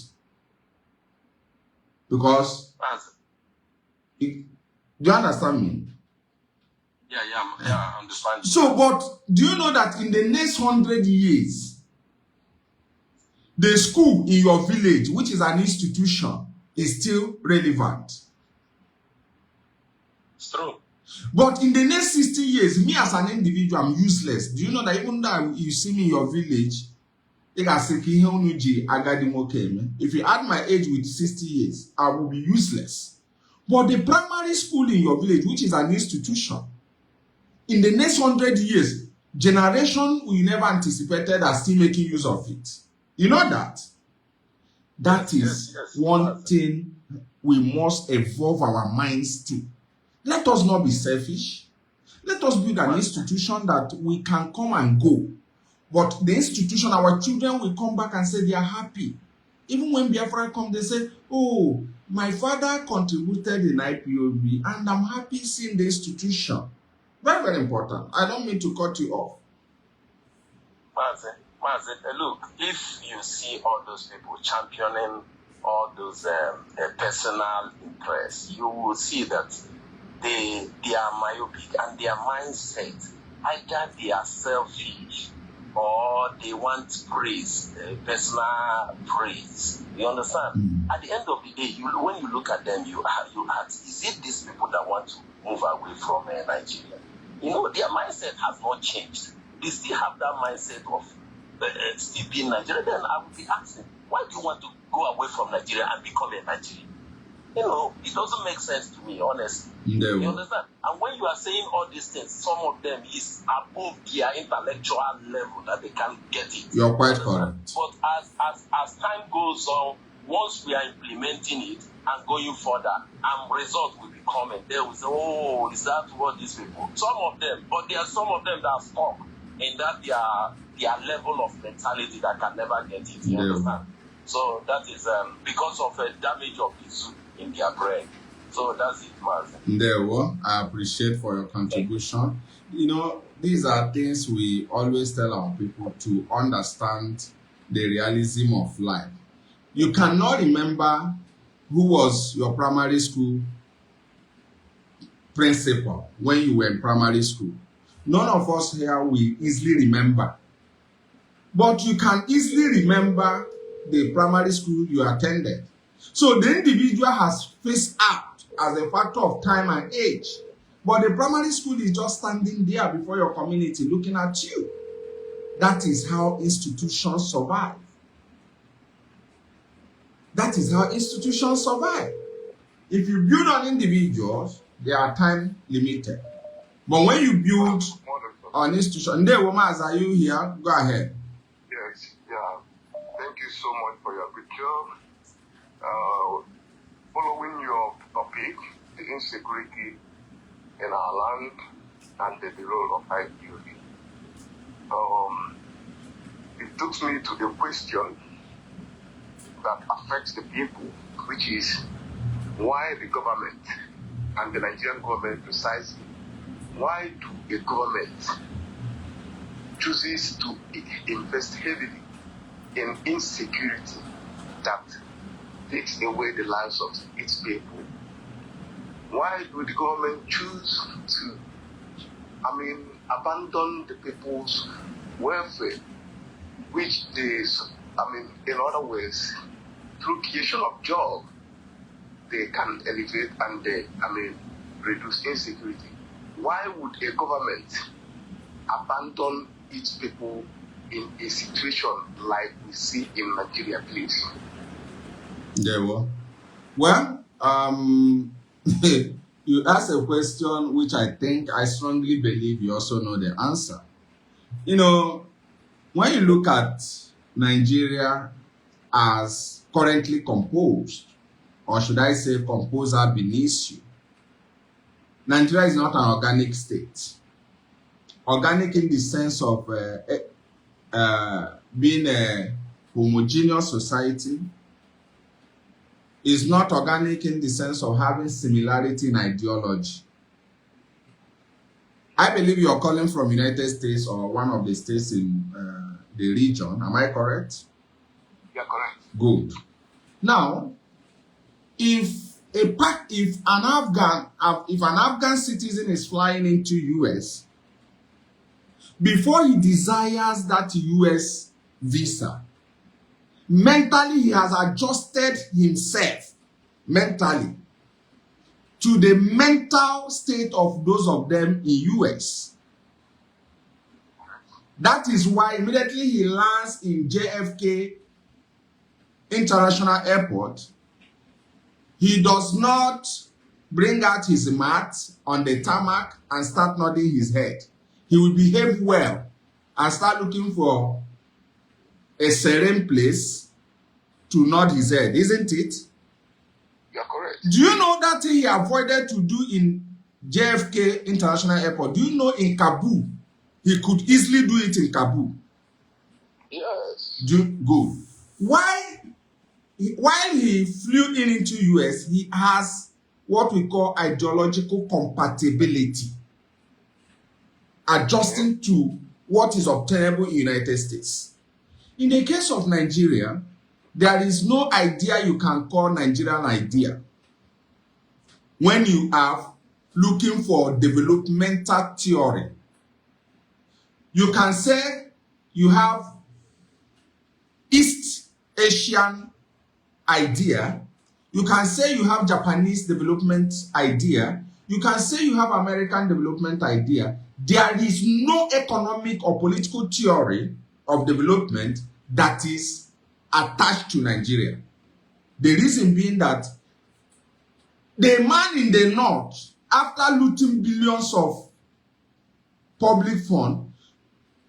Because, do you understand me? Yeah, I understand. So, but do you know that in the next 100 years, the school in your village, which is an institution, is still relevant? It's true. But in the next 60 years, me as an individual, I'm useless. Do you know that even though you see me in your village, if you add my age with 60 years, I will be useless. But the primary school in your village, which is an institution, in the next 100 years, generation we never anticipated are still making use of it. You know that? That is one thing we must evolve our minds to. Let us not be selfish. Let us build an institution that we can come and go. But the institution, our children will come back and say they are happy. Even when Biafra come, they say, oh, my father contributed in IPOB and I'm happy seeing the institution. Very, very important. I don't mean to cut you off. Mazi, look, if you see all those people championing all those personal interests, you will see that they are myopic and their mindset, either they are selfish or they want praise, personal praise. You understand? At the end of the day, when you look at them, you ask, is it these people that want to move away from Nigeria? You know, their mindset has not changed. They still have that mindset of still being Nigerian. Then I would be asking, why do you want to go away from Nigeria and become a Nigerian? it doesn't make sense to me, honestly. No. You understand? And when you are saying all these things, some of them is above their intellectual level that they can get it. You're quite correct. But as time goes on, once we are implementing it and going further, and results will be coming, they will say, oh, is that what these people? Some of them, but there are some of them that are stuck in that their level of mentality that can never get it. You understand? So that is because of a damage of the zoo in their brain. So that's it, Mazi. Ndewo, I appreciate for your contribution. These are things we always tell our people to understand the realism of life. You cannot remember who was your primary school principal when you were in primary school. None of us here will easily remember. But you can easily remember the primary school you attended. So the individual has faced out as a factor of time and age. But the primary school is just standing there before your community looking at you. That is how institutions survive. That is how institutions survive. If you build on individuals, they are time limited. But when you build on institutions, Mazi, are you here? Go ahead. Yes, yeah. Thank you so much for your good job. Following your topic, the insecurity in our land and the role of IPOB. It took me to the question that affects the people, which is why the government and the Nigerian government precisely, why do a government chooses to invest heavily in insecurity that takes away the lives of its people? Why do the government choose to, abandon the people's welfare, which they, in other words, through creation of jobs, they can elevate and reduce insecurity? Why would a government abandon its people in a situation like we see in Nigeria, please? Well, you asked a question which I strongly believe you also know the answer. When you look at Nigeria as currently composed, or should I say composed ab initio, Nigeria is not an organic state. Organic in the sense of being a homogeneous society, is not organic in the sense of having similarity in ideology. I believe you're calling from United States or one of the states in the region. Am I correct? You're correct. Good. Now, if an Afghan citizen is flying into US, before he desires that US visa, mentally he has adjusted himself mentally to the mental state of those of them in US. That is why immediately he lands in JFK International Airport, he does not bring out his mat on the tarmac and start nodding his head. He will behave well and start looking for a serene place to nod his head, isn't it? You're correct. Do you know that thing he avoided to do in JFK International Airport? Do you know in Kabul, he could easily do it in Kabul? Yes. Good. While he flew into US, he has what we call ideological compatibility, adjusting to what is obtainable in United States. In the case of Nigeria, there is no idea you can call Nigerian idea when you are looking for developmental theory. You can say you have East Asian idea. You can say you have Japanese development idea. You can say you have American development idea. There is no economic or political theory of development that is attached to Nigeria. The reason being that The man in the north, after looting billions of public funds,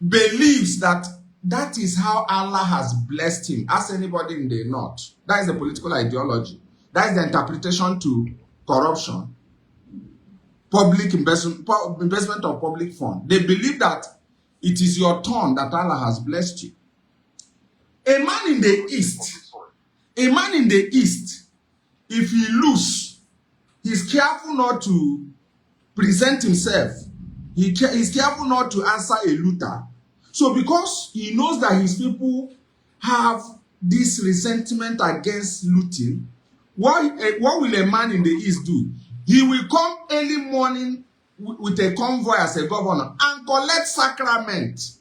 believes that that is how Allah has blessed him. Ask anybody in the north. That is the political ideology. That is the interpretation to corruption. Public investment of public funds. They believe that it is your turn that Allah has blessed you. A man in the east, if he lose, he's careful not to present himself. He's careful not to answer a looter. So because he knows that his people have this resentment against looting, what will a man in the east do? He will come early morning with a convoy as a governor and collect sacrament.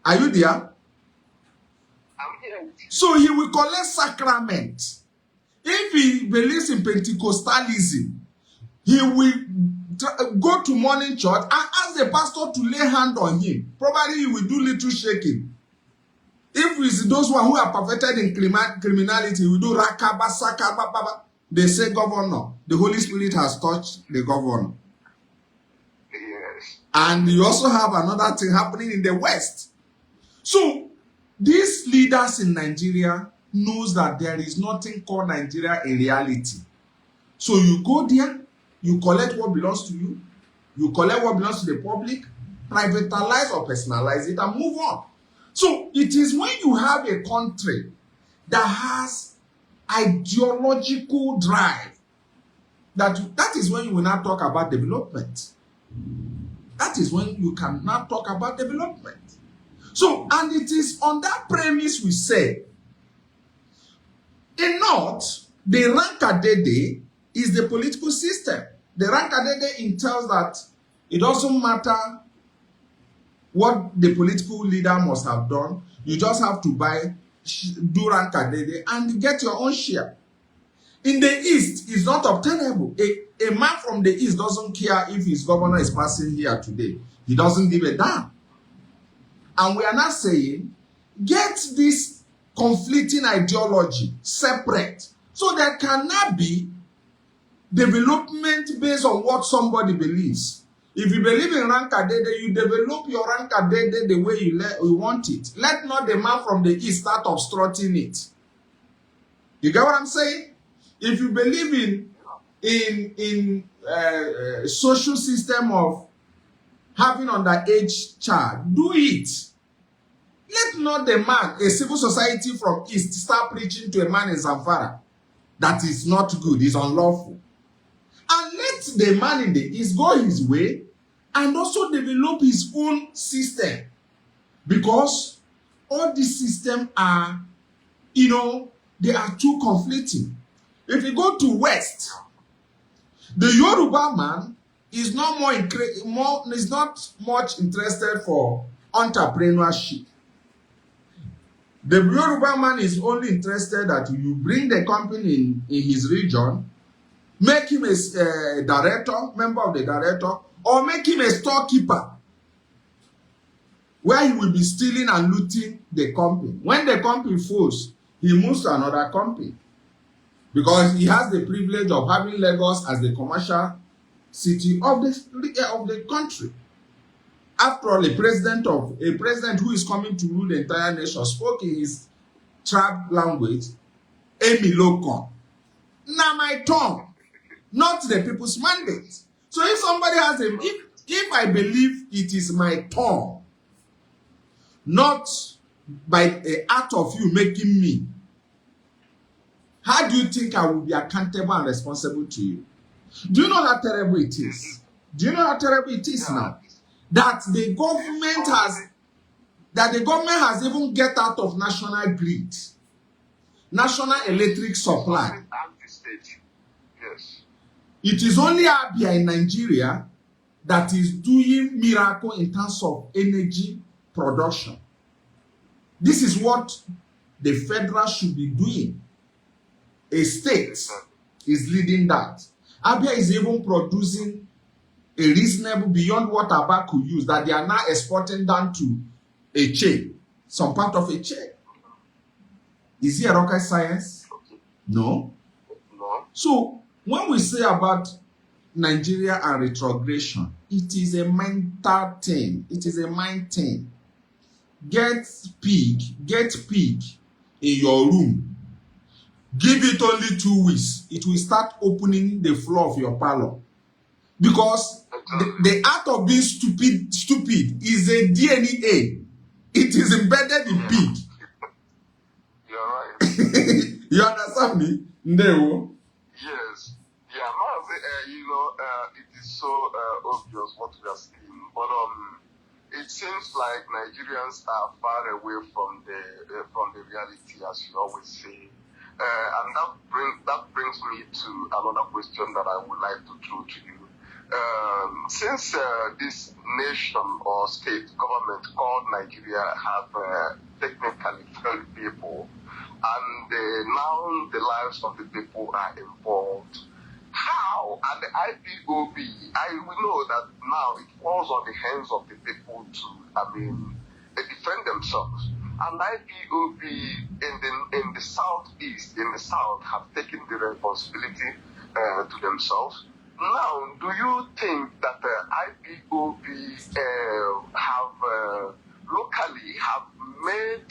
Are you there? So he will collect sacrament. If he believes in Pentecostalism, he will go to morning church and ask the pastor to lay hand on him. Probably he will do little shaking. If it's those who are perfected in criminality, we do rakaba, sakaba, baba. They say, governor, the Holy Spirit has touched the governor. Yes. And you also have another thing happening in the West. So, these leaders in Nigeria knows that there is nothing called Nigeria in reality. So you go there, you collect what belongs to you, you collect what belongs to the public, privatize or personalize it and move on. So it is when you have a country that has ideological drive that is when you will not talk about development. That is when you cannot talk about development. So, and it is on that premise we say, in North, the Rankadede is the political system. The Rankadede entails that it doesn't matter what the political leader must have done. You just have to do Rankadede and get your own share. In the East, it's not obtainable. A man from the East doesn't care if his governor is passing here today. He doesn't give a damn. And we are not saying, get this conflicting ideology separate. So there cannot be development based on what somebody believes. If you believe in Rankadede, you develop your Rankadede the way you want it. Let not the man from the East start obstructing it. You get what I'm saying? If you believe in social system of having underage child, do it. Let not the man, a civil society from East, start preaching to a man in Zamfara that is not good, is unlawful. And let the man in the East go his way and also develop his own system. Because all these systems are, they are too conflicting. If you go to West, the Yoruba man is not much interested for entrepreneurship. The Yoruba man is only interested that you bring the company in his region, make him a director, member of the director, or make him a storekeeper, where he will be stealing and looting the company. When the company falls, he moves to another company, because he has the privilege of having Lagos as the commercial city of the country. After all, a president who is coming to rule the entire nation spoke in his tribe language, Emi Lokon. Now my tongue, not the people's mandate. So if somebody has if I believe it is my tongue, not by the act of you making me, how do you think I will be accountable and responsible to you? Do you know how terrible it is? Do you know how terrible it is now? That the government has even get out of national grid, national electric supply. Yes. It is only Abia in Nigeria that is doing miracle in terms of energy production. This is what the federal should be doing. A state is leading that. Abia is even producing a reasonable beyond what Aba could use, that they are now exporting down to a chain, some part of a chain. Is it a rocket science? No. So when we say about Nigeria and retrogression, it is a mental thing. It is a mind thing. Get pig in your room. Give it only 2 weeks. It will start opening the floor of your parlor. Because the art of being stupid is a DNA. It is embedded in pig. You're right. You understand me? No. Yes. Yeah, Mazi, it is so obvious what we are seeing. But it seems like Nigerians are far away from the reality, as you always say. And that brings me to another question that I would like to throw to you. Since this nation or state government called Nigeria have technically failed people, and now the lives of the people are involved, how, and the IPOB, we know that now it falls on the hands of the people to, defend themselves. And IPOB in the southeast, in the south, have taken the responsibility to themselves. Now, do you think that IPOB locally have made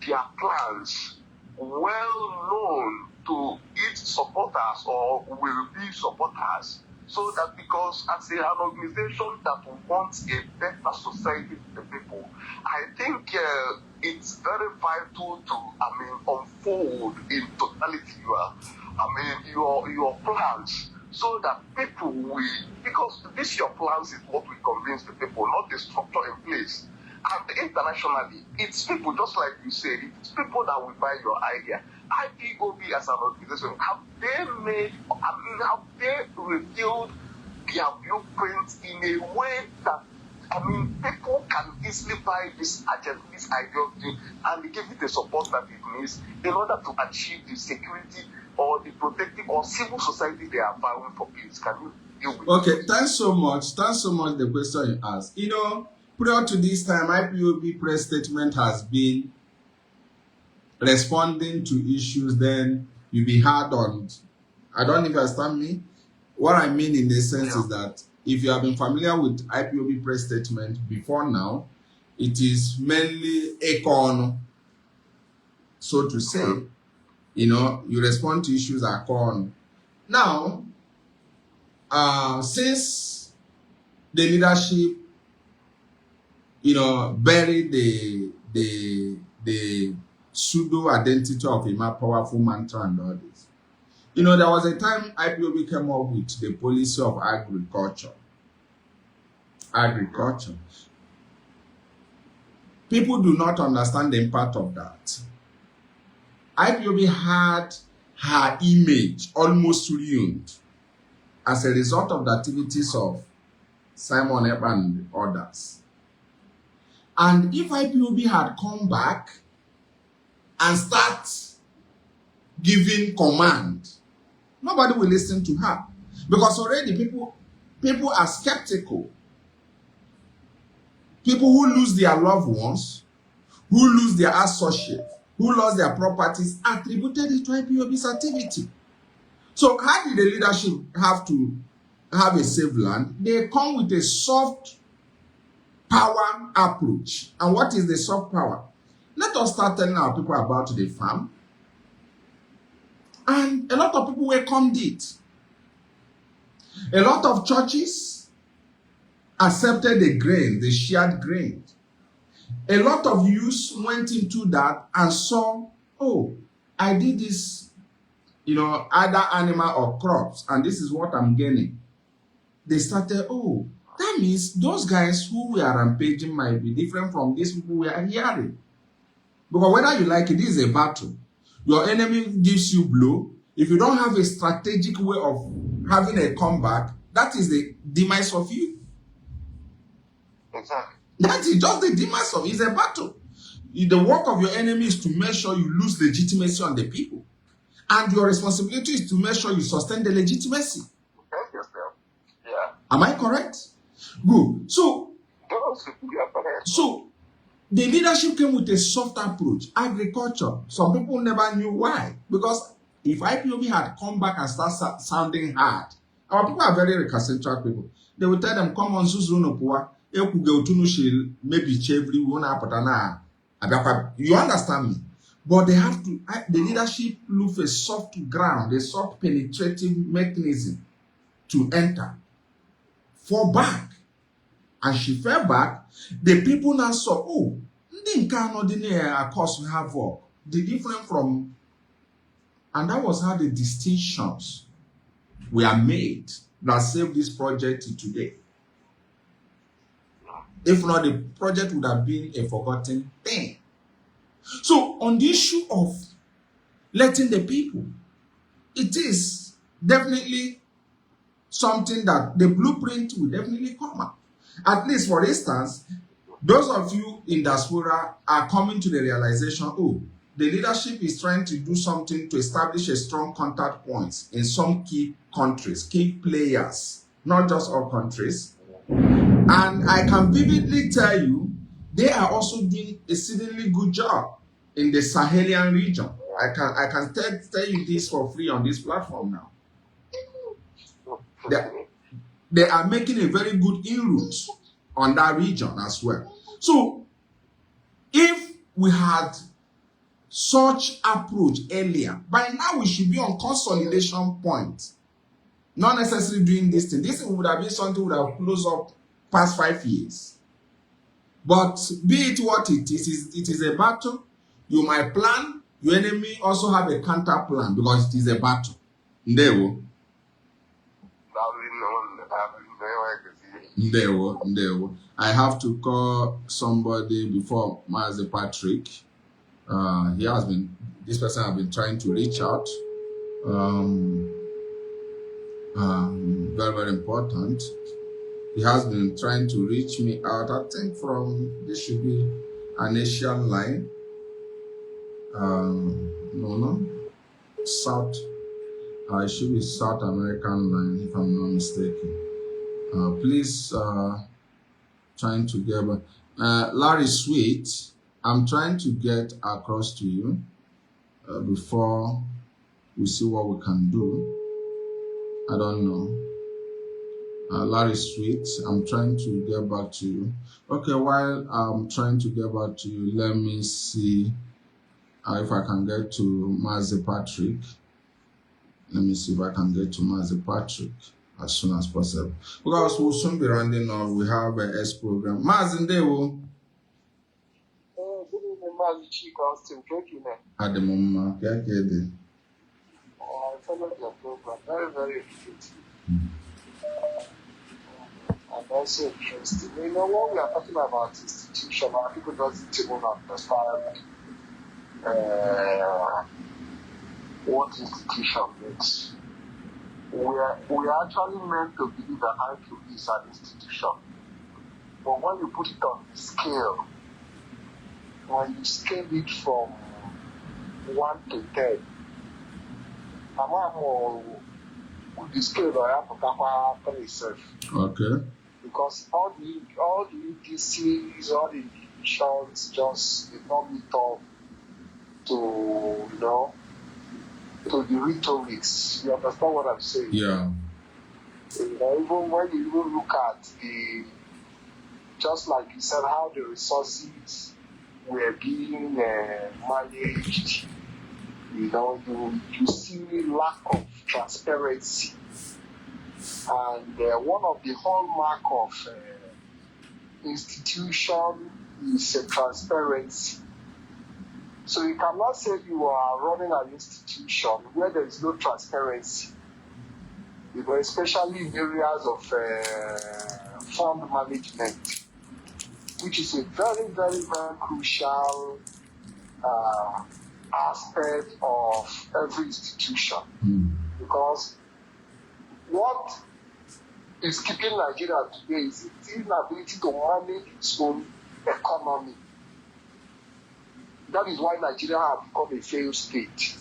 their plans well known to its supporters or will be supporters, so that because as an organization that wants a better society for the people, I think it's very vital to unfold in totality your plans, so that people will, because your plans is what will convince the people, not the structure in place. And internationally, it's people, just like you said, it's people that will buy your idea. IPOB as an organization, have they revealed their blueprint in a way that, people can easily buy this ideology and give it the support that it needs in order to achieve the security or the protective or civil society they are vowing for peace? Can you deal with Okay, thanks so much. Thanks so much the question you asked. Prior to this time, IPOB press statement has been responding to issues, then you'll be hard on. I don't know if you understand me. What I mean in the sense is that if you have been familiar with IPOB press statement before now, it is mainly acorn, so to say. You respond to issues acorn. Now, since the leadership, buried the pseudo identity of a more powerful mantra and all this. There was a time IPOB came up with the policy of agriculture. People do not understand the impact of that. IPOB had her image almost ruined as a result of the activities of Simon Ekpa and others. And if IPOB had come back and start giving command, nobody will listen to her. Because already people are skeptical. People who lose their loved ones, who lose their associates, who lost their properties, attributed it to IPOB's activity. So how did the leadership have to have a safe land? They come with a soft power approach. And what is the soft power? Let us start telling our people about the farm. And a lot of people welcomed it. A lot of churches accepted the grain, the shared grain. A lot of youths went into that and saw, oh, I did this, either animal or crops, and this is what I'm gaining. They started, oh, that means those guys who were rampaging might be different from these people we are hearing. Because whether you like it, this is a battle. Your enemy gives you blow. If you don't have a strategic way of having a comeback, that is the demise of you. Exactly. That is just the demise of you. It's a battle. The work of your enemy is to make sure you lose legitimacy on the people. And your responsibility is to make sure you sustain the legitimacy. Thank yourself. Yeah. Am I correct? Good. So the leadership came with a soft approach, agriculture. Some people never knew why, because if IPOB had come back and start sounding hard, our people are very recalcitrant people. They will tell them, come on, Suzuno, maybe Chevry, you understand me? But they have to, the leadership look for a soft ground, a soft penetrative mechanism to enter, fall back. And she fell back. The people now saw, oh, of course we have work. The different from, and that was how the distinctions were made that saved this project to today. If not, the project would have been a forgotten thing. So on the issue of letting the people, it is definitely something that the blueprint will definitely come out. At least, for instance, those of you in diaspora are coming to the realization, oh, the leadership is trying to do something to establish a strong contact points in some key countries, key players, not just all countries. And I can vividly tell you, they are also doing a exceedingly good job in the Sahelian region. I can tell you this for free on this platform now. They are making a very good inroads on that region as well. So, if we had such approach earlier, by now we should be on consolidation point. Not necessarily doing this thing. This would have been something would have closed up past 5 years. But be it what it is a battle. You might plan, your enemy also have a counter plan because it is a battle. Ndewo. I have to call somebody before Mazi Patrick. This person has been trying to reach out. Very, very important. He has been trying to reach me out. I think this should be an Asian line. South. It should be South American line, if I'm not mistaken. Please, trying to get Larry Sweet. I'm trying to get across to you before we see what we can do. I don't know. Larry Sweet, I'm trying to get back to you. Okay, while I'm trying to get back to you, let me see if I can get to Mazi Patrick. Let me see if I can get to Mazi Patrick as soon as possible. Because we'll soon be rounding up. We have a S program. Mazi Ndewo. Good evening, Mazi Chika. Still drinking it. At the moment, I followed your program. Very, very interesting. And also interesting. You know, when we are talking about institution, our people doesn't even understand what institution means. We are actually meant to believe that IQ is an institution. But when you put it on the scale, when you scale it from 1 to 10, with the scale I have to cover itself. Okay. Because all the EDCs, all the divisions just did not meet up to, to the rhetorics. You understand what I'm saying? Yeah. Even when you even look at just like you said, how the resources were being managed, you see lack of transparency. And one of the hallmark of institution is transparency. So you cannot say you are running an institution where there is no transparency, especially in areas of fund management, which is a very, very, very crucial aspect of every institution. Because what is keeping Nigeria today is its inability to manage its own economy. That is why Nigeria has become a failed state.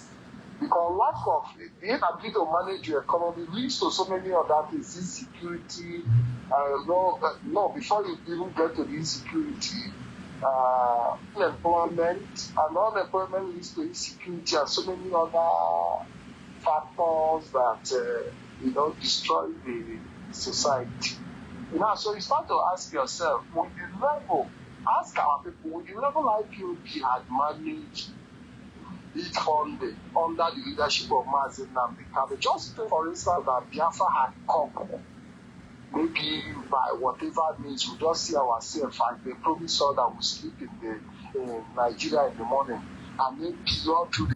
Because lack of the inability to manage your economy leads to so many other things, insecurity. Before you even get to the insecurity, unemployment, and unemployment leads to insecurity and so many other factors that destroy the society. So you start to ask yourself, ask our people, with the level IPOB had managed it under the leadership of Mazi Nnamdi Kanu. Just for instance, that Biafra had come, maybe by whatever means, we just see ourselves and they promise us that we sleep in Nigeria in the morning, and maybe all through